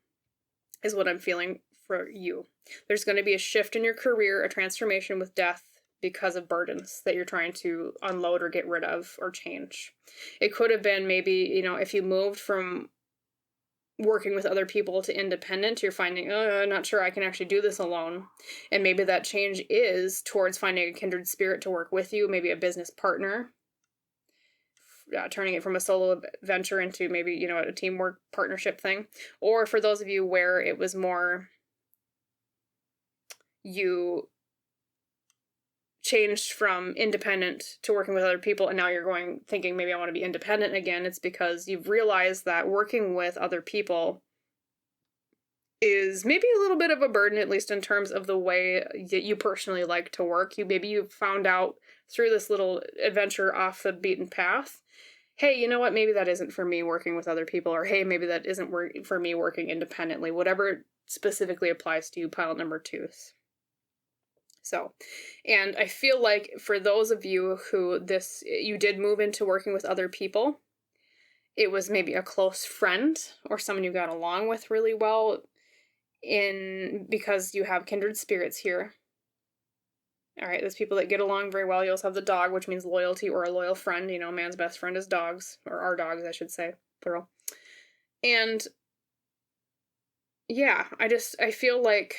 is what I'm feeling for you. There's going to be a shift in your career, a transformation with death, because of burdens that you're trying to unload or get rid of or change. It could have been maybe, if you moved from working with other people to independent, you're finding, I'm not sure I can actually do this alone. And maybe that change is towards finding a kindred spirit to work with you, maybe a business partner, turning it from a solo venture into maybe, a teamwork partnership thing. Or for those of you where it was more you changed from independent to working with other people, and now you're thinking maybe I want to be independent again. It's because you've realized that working with other people is maybe a little bit of a burden, at least in terms of the way that you personally like to work. You found out through this little adventure off the beaten path, hey, you know what, maybe that isn't for me working with other people, or hey, maybe that isn't for me working independently, whatever specifically applies to you, pile number 2s. So, and I feel like for those of you who you did move into working with other people, it was maybe a close friend or someone you got along with really well because you have kindred spirits here. All right, there's people that get along very well. You also have the dog, which means loyalty or a loyal friend. You know, man's best friend is dogs, or our dogs, I should say, plural. And yeah, I feel like,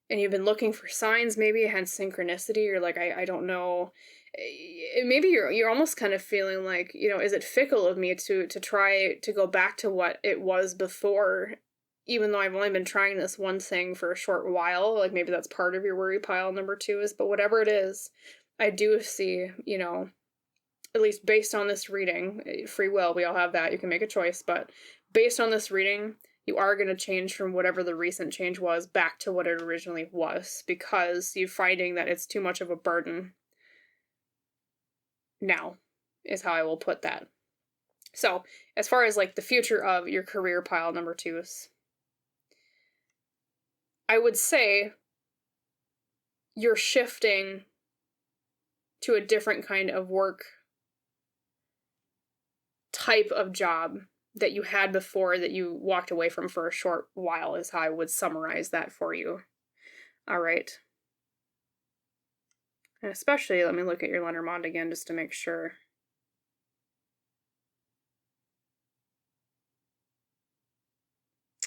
and you've been looking for signs, maybe hence synchronicity, or like, I don't know. Maybe you're almost kind of feeling like, you know, is it fickle of me to try to go back to what it was before, even though I've only been trying this one thing for a short while? Like maybe that's part of your worry pile number 2 is, but whatever it is, I do see, you know, at least based on this reading, free will, we all have that, you can make a choice, but based on this reading, you are going to change from whatever the recent change was back to what it originally was, because you're finding that it's too much of a burden now, is how I will put that. So, as far as like the future of your career pile number 2s, I would say you're shifting to a different kind of work type of job that you had before that you walked away from for a short while, is how I would summarize that for you. All right. And especially, let me look at your Lenormand again just to make sure.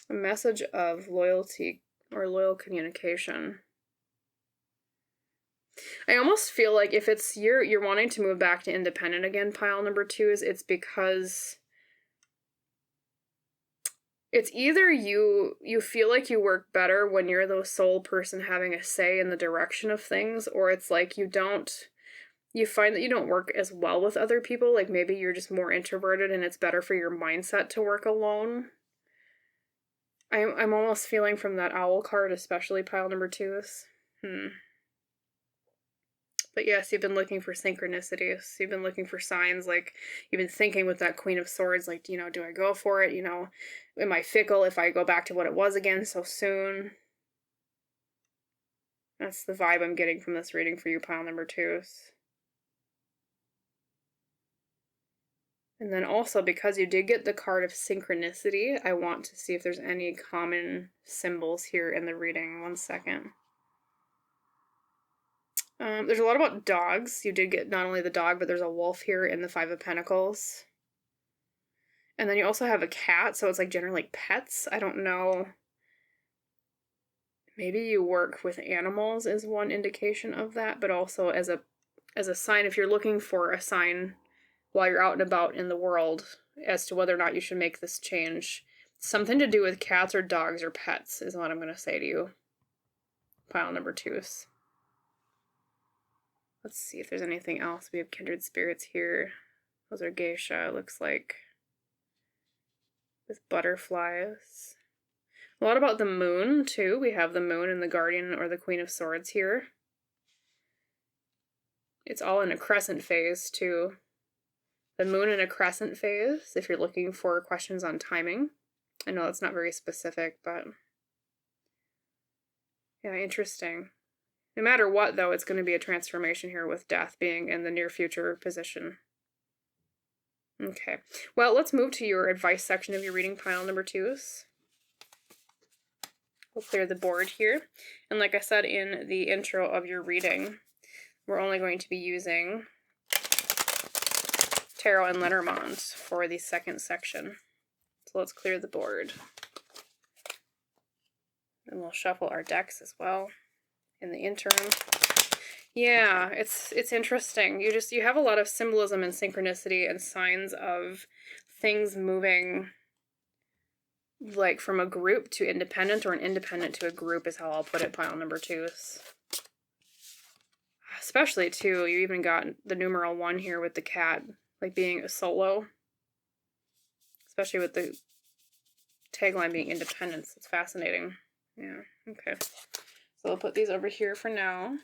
A message of loyalty or loyal communication. I almost feel like if it's you're wanting to move back to independent again, pile number 2 is, it's because it's either you feel like you work better when you're the sole person having a say in the direction of things, or it's like you find that you don't work as well with other people, like maybe you're just more introverted and it's better for your mindset to work alone. I'm almost feeling from that owl card, especially pile number 2s. But yes, you've been looking for synchronicities. You've been looking for signs, like you've been thinking with that Queen of Swords, like, you know, do I go for it? You know, am I fickle if I go back to what it was again so soon? That's the vibe I'm getting from this reading for you, pile number 2s. And then also, because you did get the card of synchronicity, I want to see if there's any common symbols here in the reading. 1 second. There's a lot about dogs. You did get not only the dog, but there's a wolf here in the 5 of Pentacles. And then you also have a cat, so it's like generally pets. I don't know. Maybe you work with animals is one indication of that, but also as a sign, if you're looking for a sign while you're out and about in the world as to whether or not you should make this change, something to do with cats or dogs or pets is what I'm going to say to you. Pile number 2s. Let's see if there's anything else. We have kindred spirits here. Those are geisha, it looks like. With butterflies. A lot about the moon, too. We have the moon and the guardian or the Queen of Swords here. It's all in a crescent phase, too. The moon in a crescent phase, if you're looking for questions on timing. I know that's not very specific, but yeah, interesting. No matter what, though, it's going to be a transformation here with death being in the near future position. Okay, well, let's move to your advice section of your reading, pile number 2s. We'll clear the board here. And like I said in the intro of your reading, we're only going to be using Tarot and Lenormand for the second section. So let's clear the board. And we'll shuffle our decks as well in the interim. Yeah, it's interesting. You have a lot of symbolism and synchronicity and signs of things moving, like from a group to independent or an independent to a group is how I'll put it, pile number 2s. Especially, too, you even got the numeral 1 here with the cat, like being a solo. Especially with the tagline being independence. It's fascinating. Yeah, okay. So I'll put these over here for now.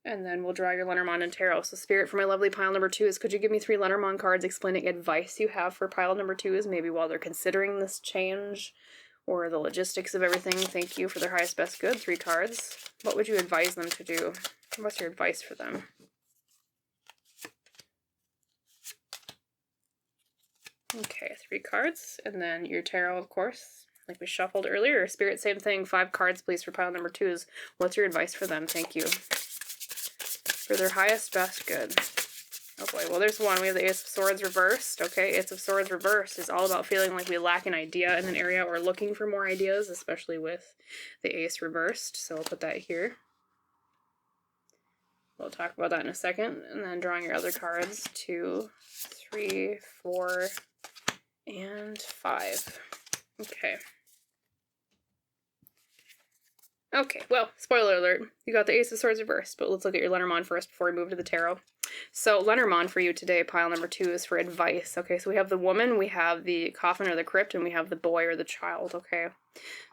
And then we'll draw your Lenormand and Tarot. So Spirit, for my lovely pile number 2s, could you give me 3 Lenormand cards explaining advice you have for pile number 2s, maybe while they're considering this change or the logistics of everything? Thank you for their highest best good. 3 cards. What would you advise them to do? What's your advice for them? Okay, 3 cards. And then your Tarot, of course. like we shuffled earlier. Spirit, same thing. 5 cards, please, for pile number 2s. What's your advice for them? Thank you. For their highest, best good. Oh boy, well there's one. We have the Ace of Swords reversed. Okay, Ace of Swords reversed is all about feeling like we lack an idea in an area or looking for more ideas, especially with the Ace reversed. So I'll put that here. We'll talk about that in a second. And then drawing your other cards, 2, 3, 4, and 5. Okay. Okay, well, spoiler alert, you got the Ace of Swords reversed, but let's look at your Lenormand first before we move to the tarot. So Lenormand for you today, pile number 2, is for advice. Okay, so we have the woman, we have the coffin or the crypt, and we have the boy or the child, okay?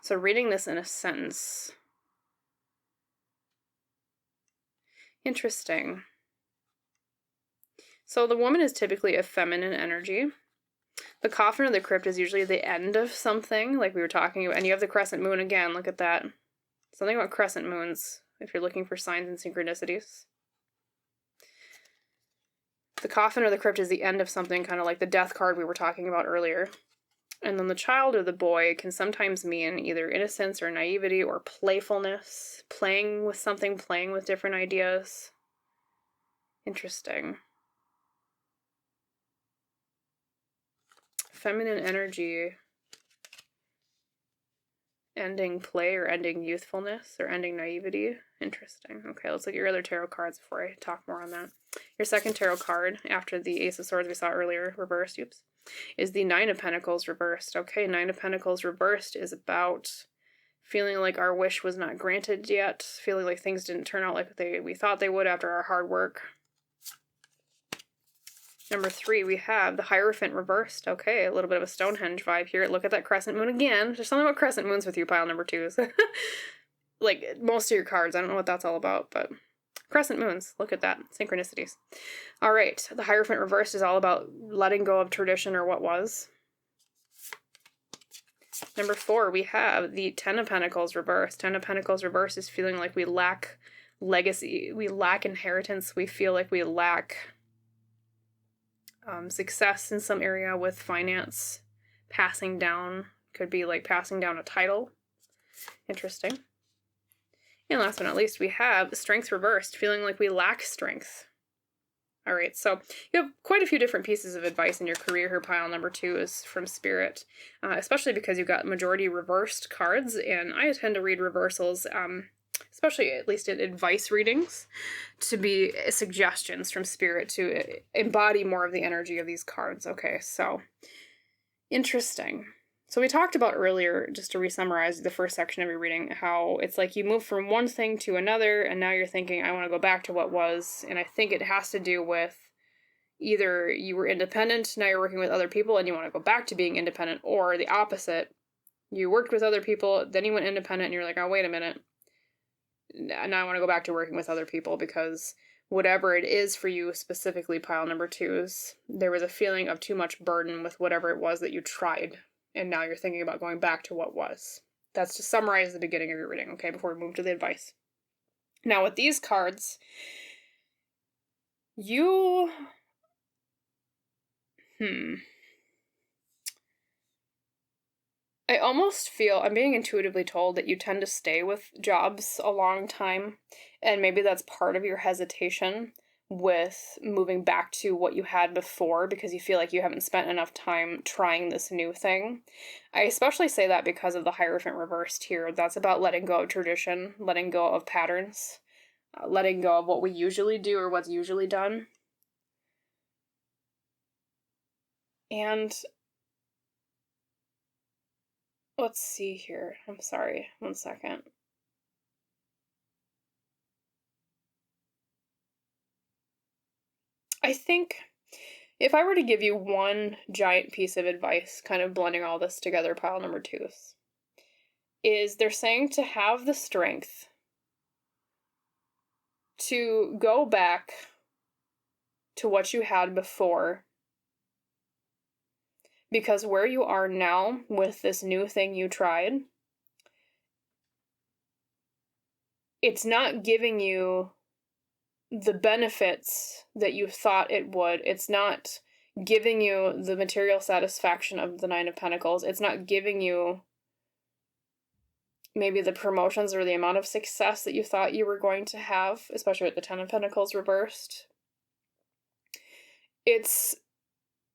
So reading this in a sentence. Interesting. So the woman is typically a feminine energy. The coffin or the crypt is usually the end of something, like we were talking about. And you have the crescent moon again, look at that. Something about crescent moons, if you're looking for signs and synchronicities. The coffin or the crypt is the end of something, kind of like the death card we were talking about earlier. And then the child or the boy can sometimes mean either innocence or naivety or playfulness, playing with something, playing with different ideas. Interesting. Feminine energy ending play or ending youthfulness or ending naivety. Interesting. Okay, let's look at your other tarot cards before I talk more on that. Your second tarot card after the Ace of Swords we saw earlier, reversed, is the Nine of Pentacles reversed. Okay, Nine of Pentacles reversed is about feeling like our wish was not granted yet, feeling like things didn't turn out like we thought they would after our hard work. Number 3, we have the Hierophant reversed. Okay, a little bit of a Stonehenge vibe here. Look at that crescent moon again. There's something about crescent moons with you, pile number 2s. Like, most of your cards. I don't know what that's all about, but crescent moons. Look at that. Synchronicities. All right, the Hierophant reversed is all about letting go of tradition or what was. Number 4, we have the Ten of Pentacles reversed. Ten of Pentacles reversed is feeling like we lack legacy. We lack inheritance. We feel like we lack success in some area with finance, passing down, could be like passing down a title. Interesting. And last but not least, we have strength reversed, feeling like we lack strength. All right, so you have quite a few different pieces of advice in your career here. Pile number 2 is from Spirit, especially because you've got majority reversed cards, and I tend to read reversals, especially at least in advice readings, to be suggestions from Spirit to embody more of the energy of these cards. Okay, so interesting. So we talked about earlier, just to re-summarize the first section of your reading, how it's like you move from one thing to another, and now you're thinking, I want to go back to what was, and I think it has to do with either you were independent, now you're working with other people, and you want to go back to being independent, or the opposite. You worked with other people, then you went independent, and you're like, oh, wait a minute. Now I want to go back to working with other people because whatever it is for you, specifically pile number 2s, there was a feeling of too much burden with whatever it was that you tried. And now you're thinking about going back to what was. That's to summarize the beginning of your reading, okay, before we move to the advice. Now with these cards, you... I almost feel, I'm being intuitively told that you tend to stay with jobs a long time, and maybe that's part of your hesitation with moving back to what you had before because you feel like you haven't spent enough time trying this new thing. I especially say that because of the Hierophant reversed here. That's about letting go of tradition, letting go of patterns, letting go of what we usually do or what's usually done. And let's see here. I'm sorry. 1 second. I think if I were to give you one giant piece of advice, kind of blending all this together, pile number 2s, is they're saying to have the strength to go back to what you had before, because where you are now with this new thing you tried, it's not giving you the benefits that you thought it would. It's not giving you the material satisfaction of the Nine of Pentacles. It's not giving you maybe the promotions or the amount of success that you thought you were going to have, especially with the Ten of Pentacles reversed. It's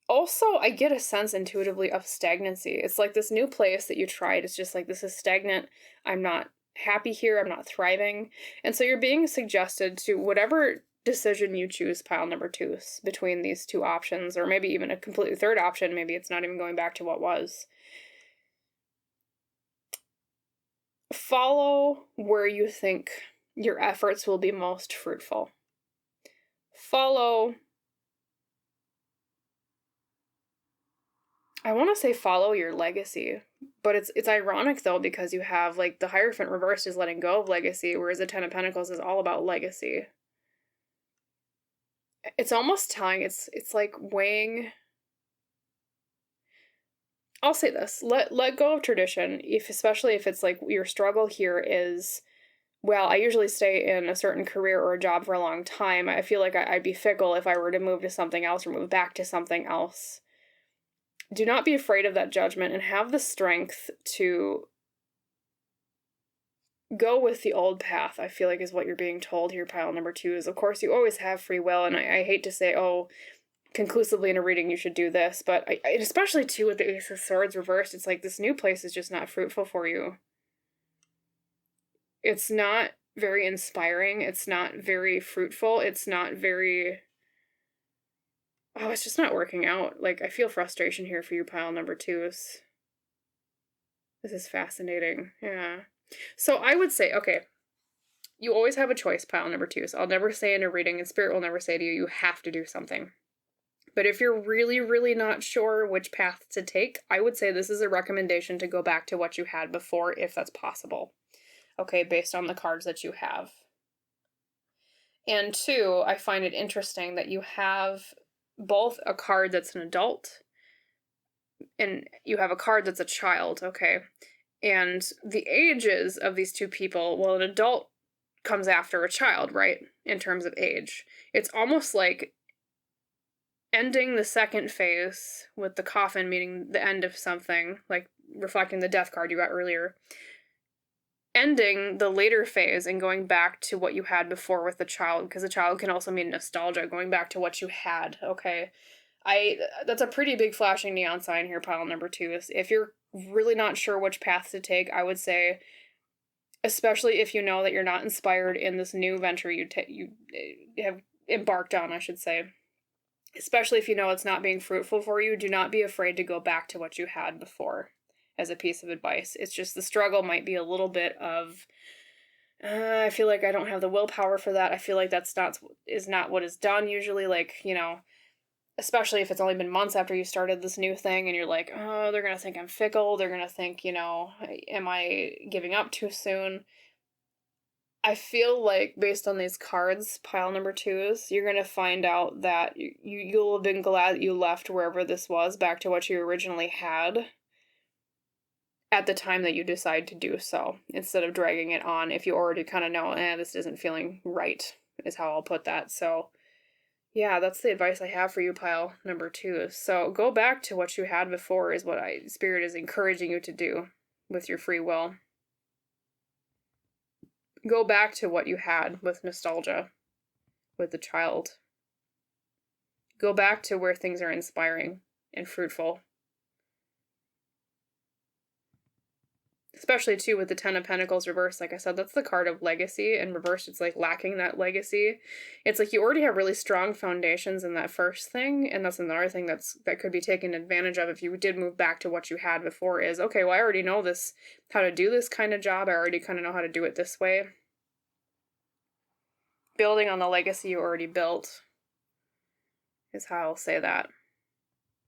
also, I get a sense intuitively of stagnancy. It's like this new place that you tried. It's just like, this is stagnant. I'm not happy here. I'm not thriving. And so you're being suggested to, whatever decision you choose, pile number 2, between these two options, or maybe even a completely third option. Maybe it's not even going back to what was. Follow where you think your efforts will be most fruitful. Follow, I want to say follow your legacy, but it's ironic though, because you have like the Hierophant reversed is letting go of legacy, whereas the Ten of Pentacles is all about legacy. It's almost telling, it's like weighing. I'll say this, let go of tradition, especially if it's like your struggle here is, well, I usually stay in a certain career or a job for a long time. I feel like I'd be fickle if I were to move to something else or move back to something else. Do not be afraid of that judgment, and have the strength to go with the old path, I feel like is what you're being told here, pile number 2, is of course you always have free will, and I hate to say, oh, conclusively in a reading you should do this, but I especially too with the Ace of Swords reversed, it's like this new place is just not fruitful for you. It's not very inspiring, it's not very fruitful, it's not very... Oh, it's just not working out. Like, I feel frustration here for you, pile number 2s. This is fascinating. Yeah. So I would say, okay, you always have a choice, pile number 2s. I'll never say in a reading, and Spirit will never say to you, you have to do something. But if you're really, really not sure which path to take, I would say this is a recommendation to go back to what you had before, if that's possible. Okay, based on the cards that you have. And 2, I find it interesting that you have both a card that's an adult and you have a card that's a child, okay? And the ages of these two people, well, an adult comes after a child, right? In terms of age. It's almost like ending the second phase with the coffin meaning the end of something, like reflecting the death card you got earlier. Ending the later phase and going back to what you had before with the child, because the child can also mean nostalgia, going back to what you had, okay? That's a pretty big flashing neon sign here, pile number 2. If you're really not sure which path to take, I would say, especially if you know that you're not inspired in this new venture you have embarked on, I should say, especially if you know it's not being fruitful for you, do not be afraid to go back to what you had before. As a piece of advice, it's just the struggle might be a little bit of, I feel like I don't have the willpower for that. I feel like that's not what is done usually. Like, you know, especially if it's only been months after you started this new thing and you're like, oh, they're going to think I'm fickle. They're going to think, you know, am I giving up too soon? I feel like based on these cards, pile number 2s, you're going to find out that you'll have been glad that you left wherever this was back to what you originally had at the time that you decide to do so, instead of dragging it on if you already kind of know, this isn't feeling right, is how I'll put that. So yeah, that's the advice I have for you, pile number 2. So go back to what you had before is what Spirit is encouraging you to do with your free will. Go back to what you had with nostalgia, with the child. Go back to where things are inspiring and fruitful. Especially, too, with the Ten of Pentacles reversed, like I said, that's the card of legacy, and reversed, it's like lacking that legacy. It's like you already have really strong foundations in that first thing, and that's another thing that could be taken advantage of if you did move back to what you had before is, okay, well, I already know this, how to do this kind of job, I already kind of know how to do it this way. Building on the legacy you already built is how I'll say that.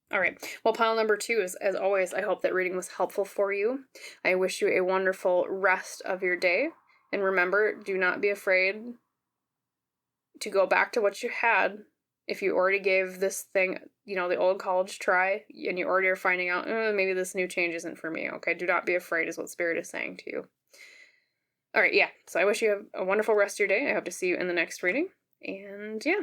All right, well, pile number 2 is, as always, I hope that reading was helpful for you. I wish you a wonderful rest of your day. And remember, do not be afraid to go back to what you had. If you already gave this thing, you know, the old college try, and you already are finding out, maybe this new change isn't for me, okay? Do not be afraid is what Spirit is saying to you. All right, yeah, so I wish you have a wonderful rest of your day. I hope to see you in the next reading. And yeah,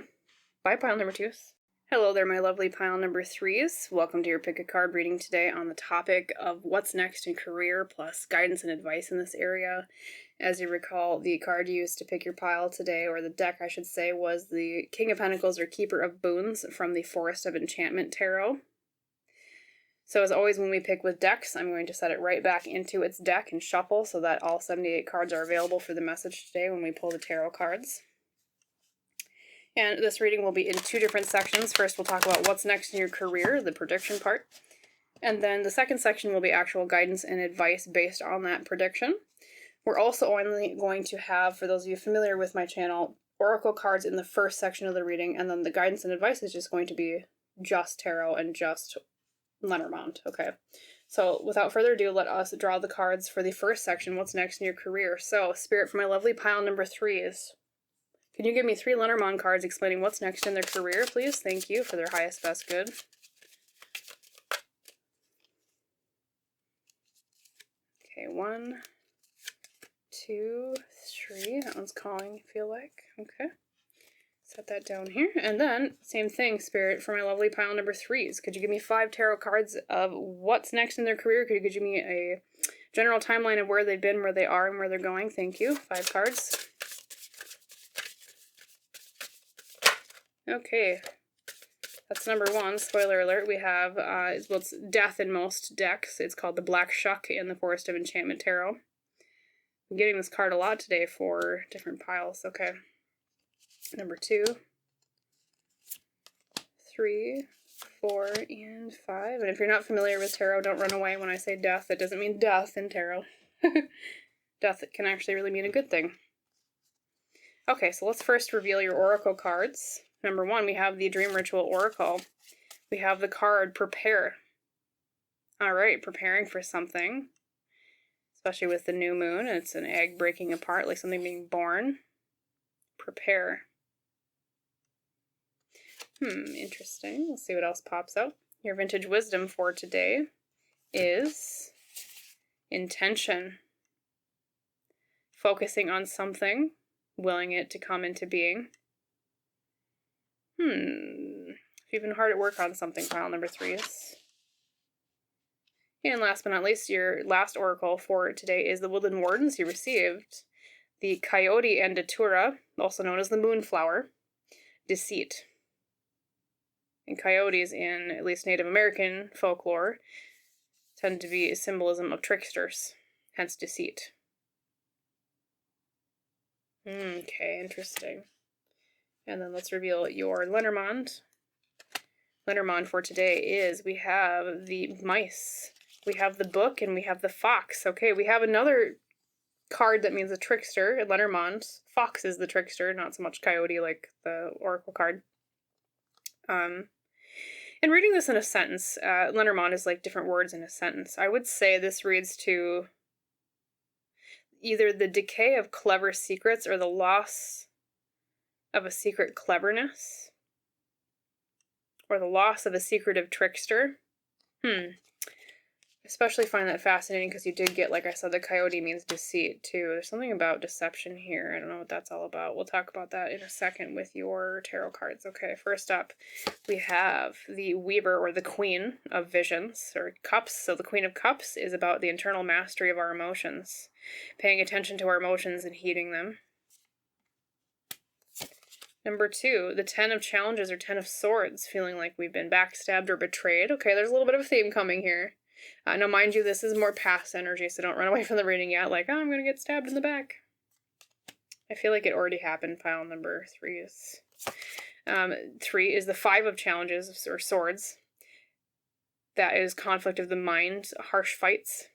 bye, pile number 2s. Hello there, my lovely pile number threes. Welcome to your pick a card reading today on the topic of what's next in career plus guidance and advice in this area. As you recall, the card used to pick your pile today, or the deck I should say, was the King of Pentacles or Keeper of Boons from the Forest of Enchantment Tarot. So as always, when we pick with decks, I'm going to set it right back into its deck and shuffle so that all 78 cards are available for the message today when we pull the tarot cards. And this reading will be in two different sections. First, we'll talk about what's next in your career, the prediction part. And then the second section will be actual guidance and advice based on that prediction. We're also only going to have, for those of you familiar with my channel, oracle cards in the first section of the reading, and then the guidance and advice is just going to be just tarot and just Lenormand. Okay, so without further ado, let us draw the cards for the first section, what's next in your career. So, Spirit, for my lovely pile number threes, can you give me 3 Lenormand cards explaining what's next in their career, please? Thank you, for their highest best good. Okay, 1, 2, 3. That one's calling, I feel like. Okay. Set that down here. And then, same thing, Spirit, for my lovely pile number threes. Could you give me 5 tarot cards of what's next in their career? Could you give me a general timeline of where they've been, where they are, and where they're going? Thank you. 5 cards. Okay. That's number 1. Spoiler alert. We have, well, it's death in most decks. It's called the Black Shuck in the Forest of Enchantment Tarot. I'm getting this card a lot today for different piles. Okay. Number 2, 3, 4, and 5. And if you're not familiar with tarot, don't run away when I say death. It doesn't mean death in tarot. Death can actually really mean a good thing. Okay, so let's first reveal your oracle cards. Number 1, we have the Dream Ritual Oracle. We have the card Prepare. Alright, preparing for something. Especially with the new moon. It's an egg breaking apart, like something being born. Prepare. Interesting. Let's see what else pops up. Your vintage wisdom for today is intention. Focusing on something, willing it to come into being. If you've been hard at work on something, pile number 3s. And last but not least, your last oracle for today is the Woodland Wardens. You received the Coyote and Datura, also known as the Moonflower, Deceit. And coyotes, in at least Native American folklore, tend to be a symbolism of tricksters, hence deceit. Okay, interesting. And then let's reveal your Lenormand. Lenormand for today is, we have the mice, we have the book, and we have the fox. Okay, we have another card that means a trickster, Lenormand. Fox is the trickster, not so much coyote like the oracle card. And reading this in a sentence, Lenormand is like different words in a sentence. I would say this reads to either the decay of clever secrets or the loss of a secret cleverness, or the loss of a secretive trickster. Especially find that fascinating because you did get, like I said, the coyote means deceit too. There's something about deception here. I don't know what that's all about. We'll talk about that in a second with your tarot cards. Okay, first up, we have the Weaver, or the Queen of Visions, or Cups. So the Queen of Cups is about the internal mastery of our emotions, paying attention to our emotions and heeding them. Number 2, the 10 of Challenges, or 10 of Swords, feeling like we've been backstabbed or betrayed. Okay, there's a little bit of a theme coming here. Now, mind you, this is more past energy, so don't run away from the reading yet, like, oh, I'm going to get stabbed in the back. I feel like it already happened, pile number 3s. 3 is the 5 of Challenges, or Swords. That is conflict of the mind, harsh fights.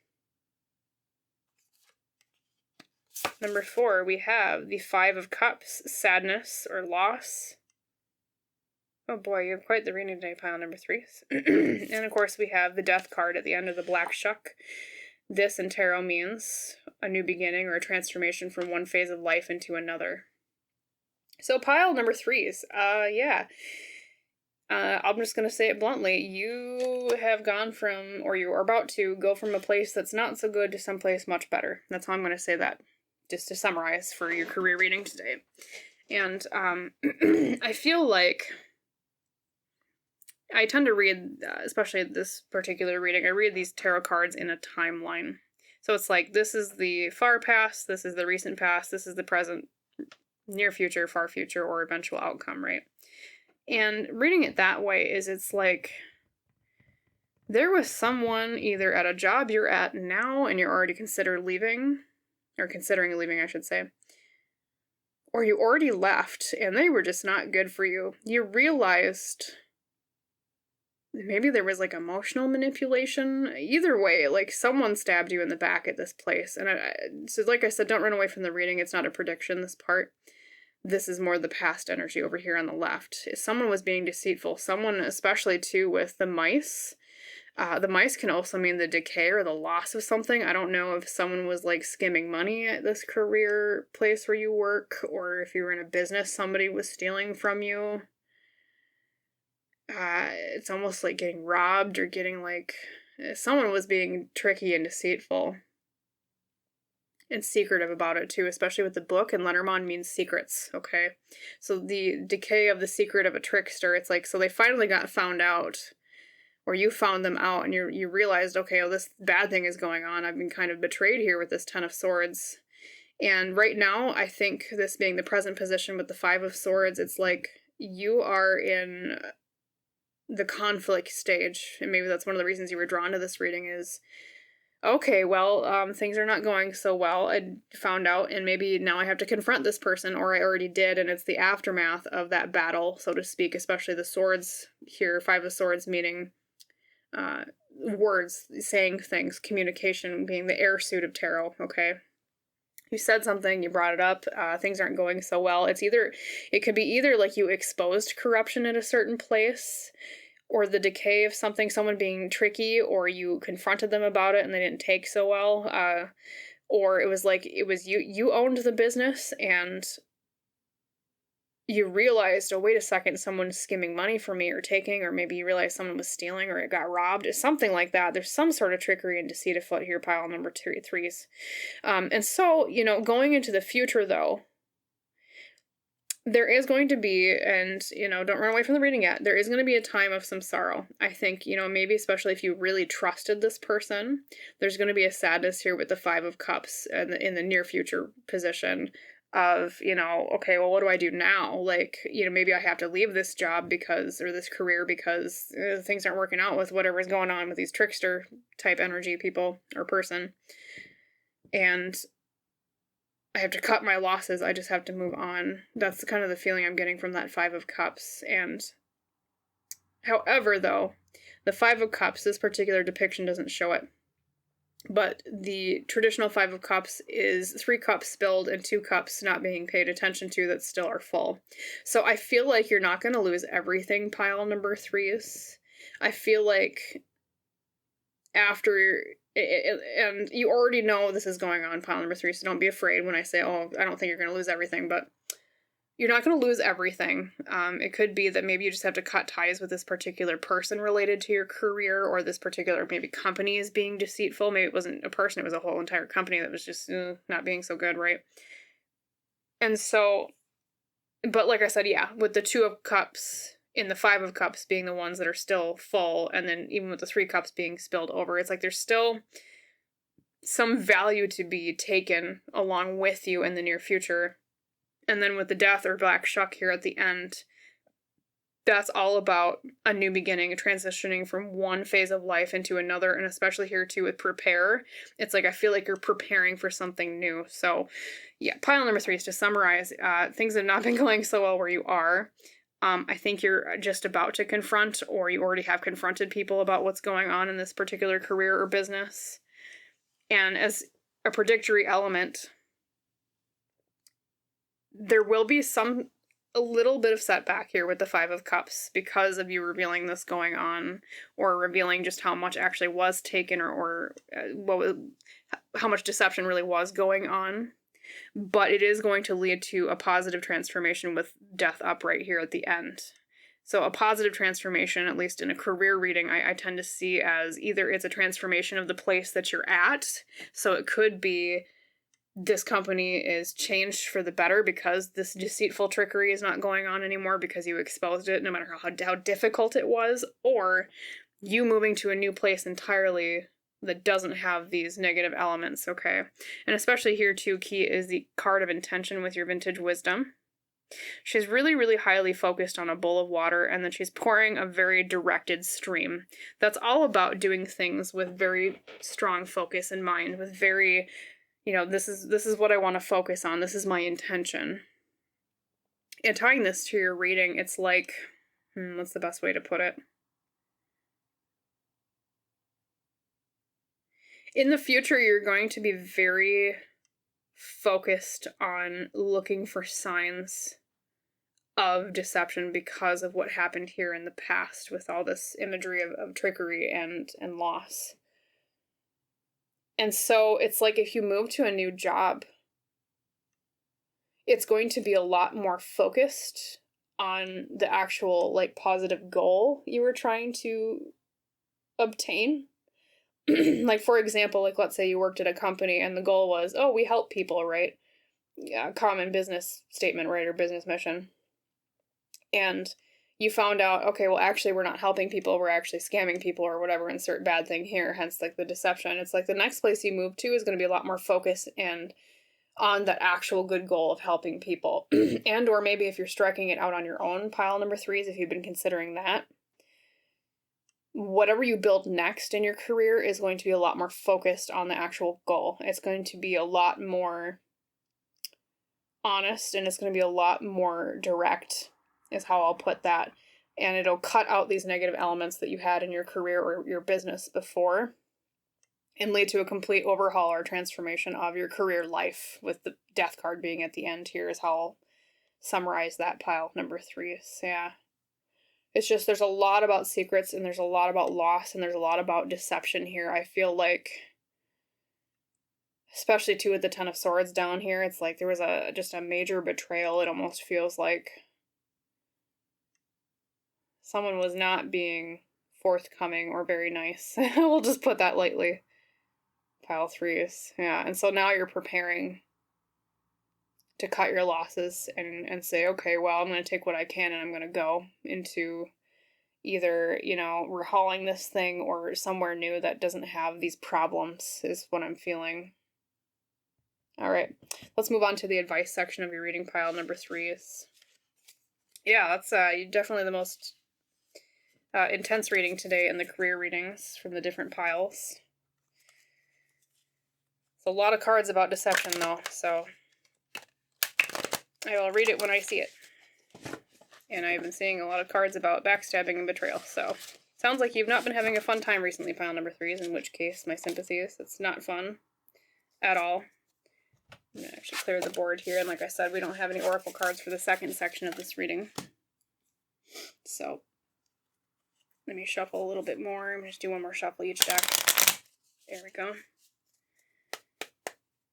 Number 4, we have the 5 of Cups, sadness or loss. Oh boy, you have quite the reading today, pile number 3s. And of course we have the Death card at the end of the Black Shuck. This in tarot means a new beginning or a transformation from one phase of life into another. So pile number 3s, I'm just going to say it bluntly. You have gone from, or you are about to go from a place that's not so good to someplace much better. That's how I'm going to say that, just to summarize for your career reading today. And I feel like I tend to read, especially this particular reading, I read these tarot cards in a timeline. So it's like, this is the far past, this is the recent past, this is the present, near future, far future, or eventual outcome, right? And reading it that way it's like, there was someone either at a job you're at now and you're already considering leaving, I should say, or you already left and they were just not good for you. You realized maybe there was like emotional manipulation. Either way, like someone stabbed you in the back at this place. And so like I said, don't run away from the reading. It's not a prediction, this part. This is more the past energy over here on the left. Someone was being deceitful. Someone, especially too with the mice. The mice can also mean the decay or the loss of something. I don't know if someone was like skimming money at this career place where you work, or if you were in a business, somebody was stealing from you. It's almost like getting robbed or getting like, someone was being tricky and deceitful. And secretive about it too, especially with the book, and Lenormand means secrets, okay? So the decay of the secret of a trickster, it's like, so they finally got found out, or you found them out, and you realized, okay, oh, this bad thing is going on. I've been kind of betrayed here with this Ten of Swords. And right now, I think this being the present position with the Five of Swords, it's like you are in the conflict stage. And maybe that's one of the reasons you were drawn to this reading is, okay, well, things are not going so well. I found out, and maybe now I have to confront this person, or I already did, and it's the aftermath of that battle, so to speak, especially the swords here, Five of Swords meaning words, saying things, communication being the air suit of tarot, okay? You said something, you brought it up, things aren't going so well. It could be either like you exposed corruption at a certain place, or the decay of something, someone being tricky, or you confronted them about it and they didn't take so well, or it was you owned the business and you realized, oh, wait a second, someone's skimming money from me or taking, or maybe you realized someone was stealing or it got robbed, something like that. There's some sort of trickery and deceit afoot here, pile number threes. And so, going into the future, though, there is going to be, and, don't run away from the reading yet, there is going to be a time of some sorrow. I think, maybe especially if you really trusted this person, there's going to be a sadness here with the Five of Cups in the near future position of, okay, well, what do I do now? Like, maybe I have to leave this job or this career because things aren't working out with whatever's going on with these trickster type energy people or person. And I have to cut my losses. I just have to move on. That's kind of the feeling I'm getting from that Five of Cups. And however, though, the Five of Cups, this particular depiction doesn't show it. But the traditional Five of Cups is 3 cups spilled and 2 cups not being paid attention to that still are full. So I feel like you're not going to lose everything, pile number threes. I feel like after, and you already know this is going on, pile number 3, so don't be afraid when I say, oh, I don't think you're going to lose everything, but you're not going to lose everything. It could be that maybe you just have to cut ties with this particular person related to your career, or this particular maybe company is being deceitful. Maybe it wasn't a person, it was a whole entire company that was just not being so good, right? And so, but like I said, yeah, with the 2 of Cups and the 5 of Cups being the ones that are still full, and then even with the 3 cups being spilled over, it's like there's still some value to be taken along with you in the near future. And then with the Death or Black Shuck here at the end, that's all about a new beginning, transitioning from one phase of life into another, and especially here too with prepare. It's like I feel like you're preparing for something new. So yeah, pile number 3 is to summarize, things have not been going so well where you are. I think you're just about to confront, or you already have confronted people about what's going on in this particular career or business. And as a predictory element, there will be a little bit of setback here with the 5 of Cups because of you revealing this going on, or revealing just how much actually was taken, or how much deception really was going on. But it is going to lead to a positive transformation with Death upright here at the end. So a positive transformation, at least in a career reading, I tend to see as either it's a transformation of the place that you're at. So it could be this company is changed for the better because this deceitful trickery is not going on anymore because you exposed it, no matter how difficult it was, or you moving to a new place entirely that doesn't have these negative elements, okay? And especially here too, key is the card of intention with your vintage wisdom. She's really, really highly focused on a bowl of water, and then she's pouring a very directed stream. That's all about doing things with very strong focus in mind, with very, you know, this is what I want to focus on. This is my intention. And tying this to your reading, it's like, what's the best way to put it? In the future, you're going to be very focused on looking for signs of deception because of what happened here in the past with all this imagery of trickery and loss. And so it's like if you move to a new job, it's going to be a lot more focused on the actual like positive goal you were trying to obtain. Like, for example, like let's say you worked at a company and the goal was, oh, we help people, right? Yeah, common business statement, right? Or business mission. And you found out, okay, well, actually, we're not helping people. We're actually scamming people or whatever, insert bad thing here, hence like the deception. It's like the next place you move to is going to be a lot more focused and on that actual good goal of helping people. And or maybe if you're striking it out on your own, pile number 3s, if you've been considering that, whatever you build next in your career is going to be a lot more focused on the actual goal. It's going to be a lot more honest, and it's going to be a lot more direct, is how I'll put that. And it'll cut out these negative elements that you had in your career or your business before and lead to a complete overhaul or transformation of your career life, with the death card being at the end here is how I'll summarize that pile number 3. So yeah. It's just there's a lot about secrets and there's a lot about loss and there's a lot about deception here. I feel like, especially too with the 10 of Swords down here, it's like there was just a major betrayal. It almost feels like someone was not being forthcoming or very nice. We'll just put that lightly. Pile 3s. Yeah, and so now you're preparing to cut your losses and say, okay, well, I'm going to take what I can and I'm going to go into either, you know, rehauling this thing or somewhere new that doesn't have these problems is what I'm feeling. All right, let's move on to the advice section of your reading, pile number 3s. Yeah, that's definitely the most intense reading today in the career readings from the different piles. It's a lot of cards about deception though, so I will read it when I see it. And I've been seeing a lot of cards about backstabbing and betrayal, so sounds like you've not been having a fun time recently, pile number 3s, in which case my sympathies. It's not fun at all. I'm going to actually clear the board here, and like I said, we don't have any oracle cards for the second section of this reading. So let me shuffle a little bit more. I'm going to just do one more shuffle each deck. There we go.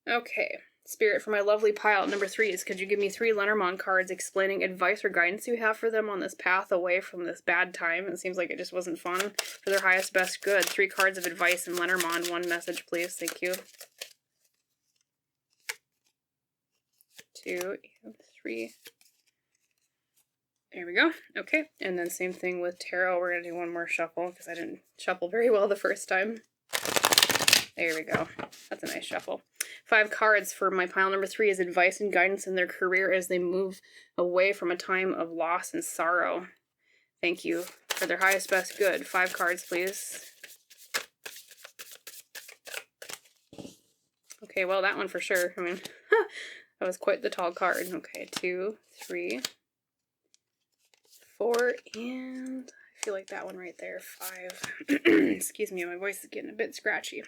Okay. Spirit, for my lovely pile number 3s, could you give me 3 Lenormand cards explaining advice or guidance you have for them on this path away from this bad time? It seems like it just wasn't fun. For their highest best good. 3 cards of advice in Lenormand. 1 message, please. Thank you. 2 and 3. There we go. Okay. And then same thing with tarot. We're going to do one more shuffle because I didn't shuffle very well the first time. There we go. That's a nice shuffle. 5 cards for my pile number 3 is advice and guidance in their career as they move away from a time of loss and sorrow. Thank you. For their highest best good. 5 cards, please. Okay, well, that one for sure. I mean, that was quite the tall card. Okay, 2, 3, 4, and I feel like that one right there, 5. Excuse me, my voice is getting a bit scratchy.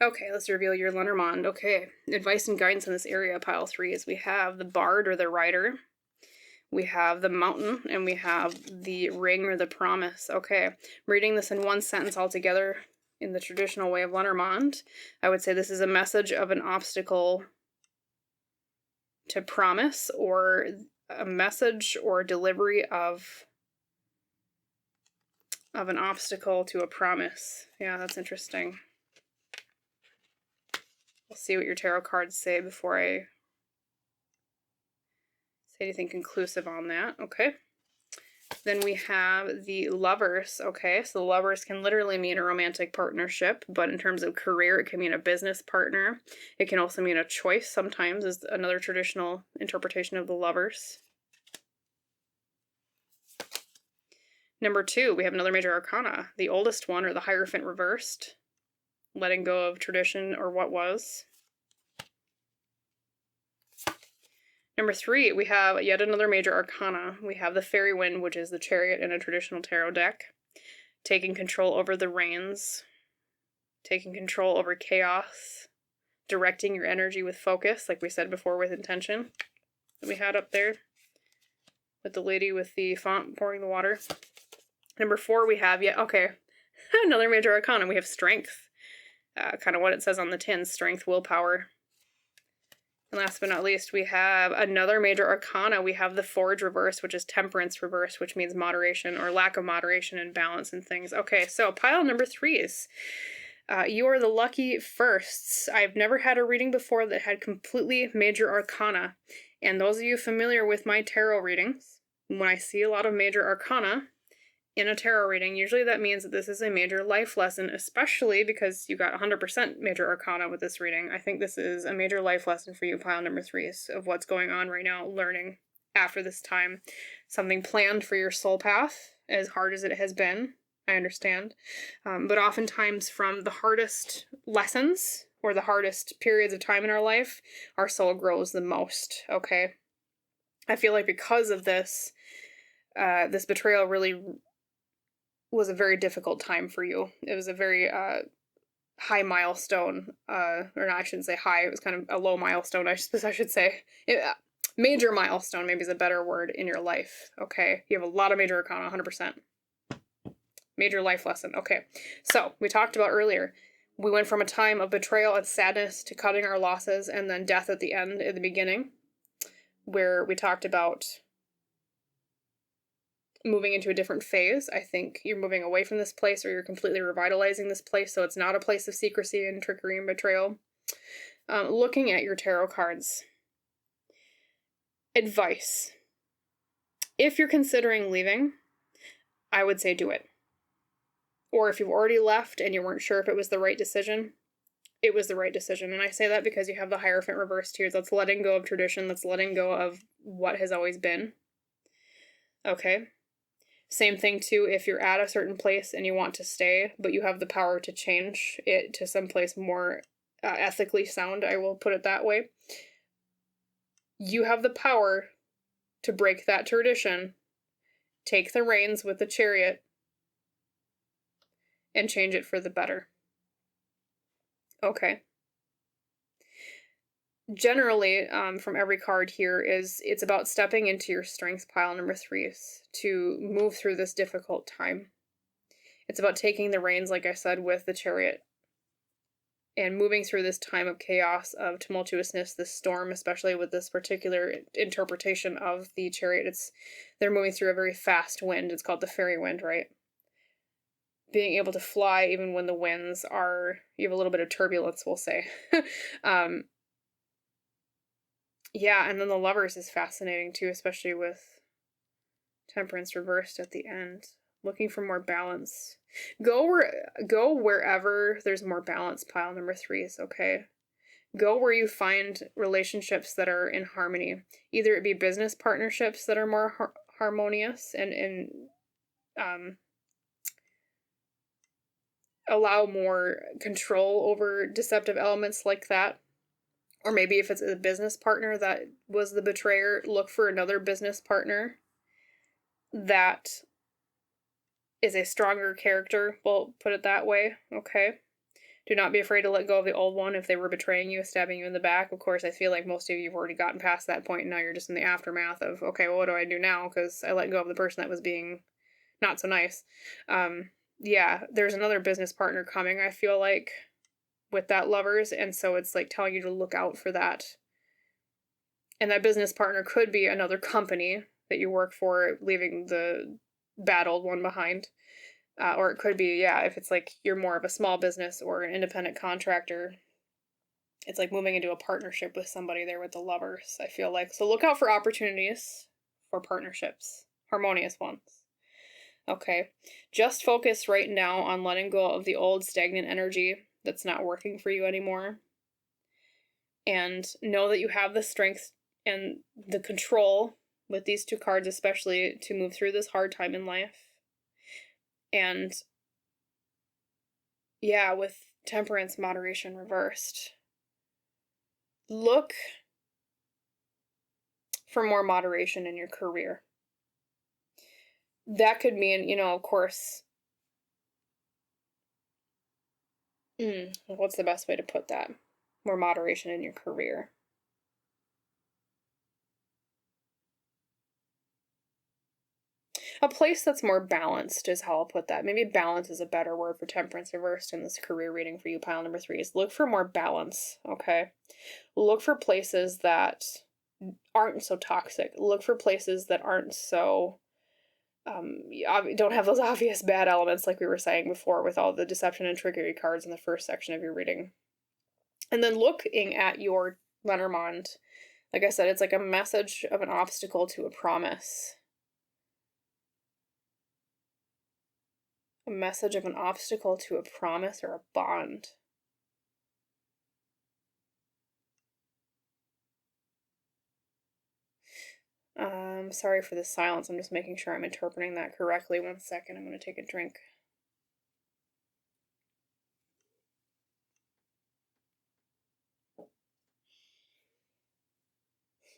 Okay, let's reveal your Lenormand. Okay, advice and guidance in this area, pile 3, is we have the Bard or the Rider, we have the Mountain, and we have the Ring or the Promise. Okay, reading this in one sentence altogether in the traditional way of Lenormand, I would say this is a message of an obstacle to promise, or a message or delivery of an obstacle to a promise. Yeah, that's interesting. We'll see what your tarot cards say before I say anything conclusive on that. Okay. Then we have the Lovers. Okay, so the Lovers can literally mean a romantic partnership, but in terms of career, it can mean a business partner. It can also mean a choice sometimes, is another traditional interpretation of the Lovers. Number 2, we have another major arcana, the Oldest One, or the Hierophant reversed, letting go of tradition or what was. Number 3, we have yet another major arcana. We have the Fairy Wind, which is the Chariot in a traditional tarot deck. Taking control over the reins. Taking control over chaos. Directing your energy with focus, like we said before, with intention. That we had up there. With the lady with the font pouring the water. Number 4, we have another major arcana. We have Strength. Kind of what it says on the tin. Strength, willpower. And last but not least, we have another major arcana. We have the Forge reverse, which is Temperance reverse, which means moderation or lack of moderation and balance in things. Okay, so pile number 3 is you are the lucky firsts. I've never had a reading before that had completely major arcana. And those of you familiar with my tarot readings, when I see a lot of major arcana in a tarot reading, usually that means that this is a major life lesson, especially because you got 100% major arcana with this reading. I think this is a major life lesson for you, pile number 3, of what's going on right now, learning after this time. Something planned for your soul path, as hard as it has been, I understand. But oftentimes from the hardest lessons, or the hardest periods of time in our life, our soul grows the most, okay? I feel like because of this, this betrayal really was a very difficult time for you. It was a very high milestone, or no, I shouldn't say high, it was kind of a low milestone, I should say. Major milestone, maybe is a better word, in your life, okay? You have a lot of major arcana, 100%. Major life lesson, okay. So, we talked about earlier, we went from a time of betrayal and sadness to cutting our losses, and then death at the end, at the beginning, where we talked about moving into a different phase. I think you're moving away from this place, or you're completely revitalizing this place, so it's not a place of secrecy and trickery and betrayal. Looking at your tarot cards. Advice. If you're considering leaving, I would say do it. Or if you've already left and you weren't sure if it was the right decision, it was the right decision. And I say that because you have the Hierophant reversed here. That's letting go of tradition. That's letting go of what has always been. Okay? Same thing too, if you're at a certain place and you want to stay, but you have the power to change it to someplace more ethically sound, I will put it that way. You have the power to break that tradition, take the reins with the Chariot, and change it for the better. Okay. Generally, from every card here, it's about stepping into your strength, pile number 3, to move through this difficult time. It's about taking the reins, like I said, with the Chariot, and moving through this time of chaos, of tumultuousness, this storm, especially with this particular interpretation of the Chariot. They're moving through a very fast wind. It's called the Fairy Wind, right? Being able to fly even when the winds are, you have a little bit of turbulence, we'll say. Yeah, and then the Lovers is fascinating too, especially with Temperance reversed at the end. Looking for more balance. Go wherever there's more balance, pile number 3, okay? Go where you find relationships that are in harmony. Either it be business partnerships that are more harmonious and allow more control over deceptive elements like that. Or maybe if it's a business partner that was the betrayer, look for another business partner that is a stronger character. We'll put it that way, okay? Do not be afraid to let go of the old one if they were betraying you, stabbing you in the back. Of course, I feel like most of you have already gotten past that point, and now you're just in the aftermath of, okay, well, what do I do now? Because I let go of the person that was being not so nice. Yeah, there's another business partner coming, I feel like, with that Lovers, and so it's like telling you to look out for that. And that business partner could be another company that you work for, leaving the bad old one behind. Or it could be, if it's like you're more of a small business or an independent contractor, It's like moving into a partnership with somebody there with the Lovers, I feel like. So look out for opportunities for partnerships, harmonious ones. Okay, just focus right now on letting go of the old stagnant energy that's not working for you anymore. And know that you have the strength and the control with these two cards, especially, to move through this hard time in life. And yeah, with Temperance, moderation reversed. Look for more moderation in your career. That could mean, you know, of course, what's the best way to put that? More moderation in your career. A place that's more balanced is how I'll put that. Maybe balance is a better word for Temperance reversed in this career reading for you, pile number 3. Is look for more balance, okay? Look for places that aren't so toxic. Look for places that aren't so don't have those obvious bad elements like we were saying before with all the deception and trickery cards in the first section of your reading. And then looking at your Lenormand, like I said, it's like a message of an obstacle to a promise. A message of an obstacle to a promise or a bond. Sorry for the silence. I'm just making sure I'm interpreting that correctly. 1 second. I'm going to take a drink.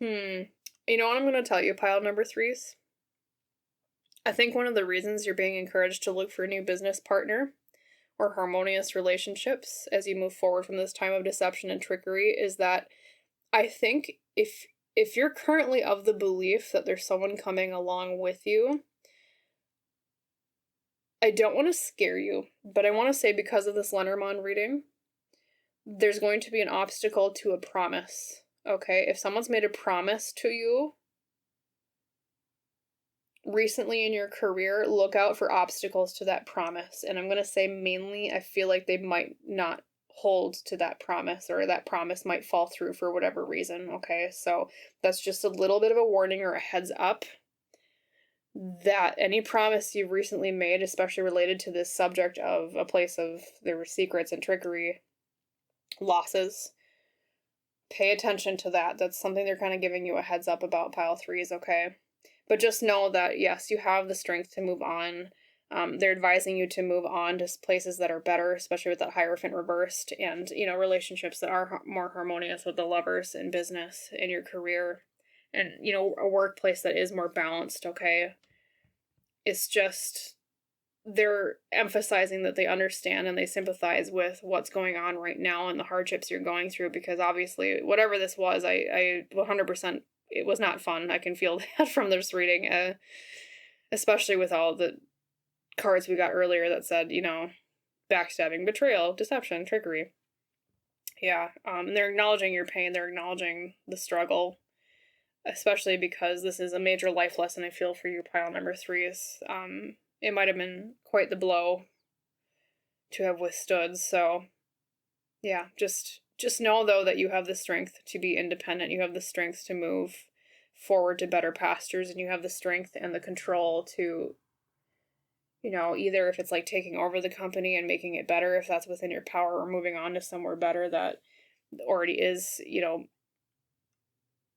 You know what I'm going to tell you, pile number 3s? I think one of the reasons you're being encouraged to look for a new business partner or harmonious relationships as you move forward from this time of deception and trickery is that I think if you're currently of the belief that there's someone coming along with you, I don't want to scare you, but I want to say because of this Lenormand reading, there's going to be an obstacle to a promise, okay? If someone's made a promise to you recently in your career, look out for obstacles to that promise. And I'm going to say mainly, I feel like they might not hold to that promise, or that promise might fall through for whatever reason, okay? So that's just a little bit of a warning or a heads up that any promise you've recently made, especially related to this subject of a place of there were secrets and trickery, losses, pay attention to that. That's something they're kind of giving you a heads up about, pile 3s, okay? But just know that, yes, you have the strength to move on. They're advising you to move on to places that are better, especially with that Hierophant reversed, and, you know, relationships that are more harmonious with the Lovers in business, in your career, and, you know, a workplace that is more balanced, okay? It's just, they're emphasizing that they understand and they sympathize with what's going on right now and the hardships you're going through, because obviously, whatever this was, I 100%, it was not fun. I can feel that from this reading, especially with all the cards we got earlier that said, you know, backstabbing, betrayal, deception, trickery. Yeah, they're acknowledging your pain. They're acknowledging the struggle, especially because this is a major life lesson, I feel, for you, pile number 3s. It might have been quite the blow to have withstood. So, yeah, just know, though, that you have the strength to be independent. You have the strength to move forward to better pastures, and you have the strength and the control to, you know, either if it's like taking over the company and making it better, if that's within your power, or moving on to somewhere better that already is, you know,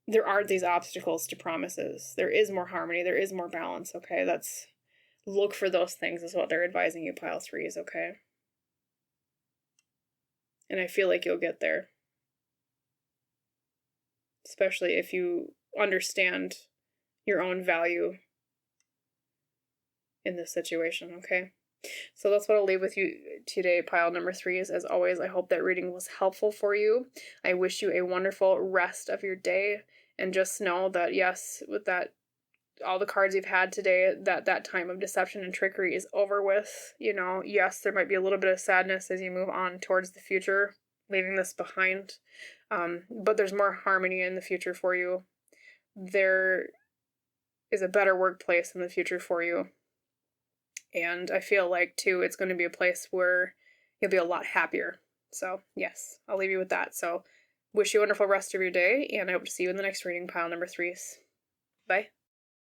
there aren't these obstacles to promises. There is more harmony. There is more balance, okay? Look for those things is what they're advising you, pile 3s, okay? And I feel like you'll get there. Especially if you understand your own value in this situation, okay? So that's what I'll leave with you today, pile number 3s. As always, I hope that reading was helpful for you. I wish you a wonderful rest of your day. And just know that, yes, with that, all the cards you've had today, that time of deception and trickery is over with. You know, yes, there might be a little bit of sadness as you move on towards the future, leaving this behind. But there's more harmony in the future for you. There is a better workplace in the future for you. And I feel like, too, it's going to be a place where you'll be a lot happier. So, yes, I'll leave you with that. So, Wish you a wonderful rest of your day, and I hope to see you in the next reading, pile number 3s. Bye.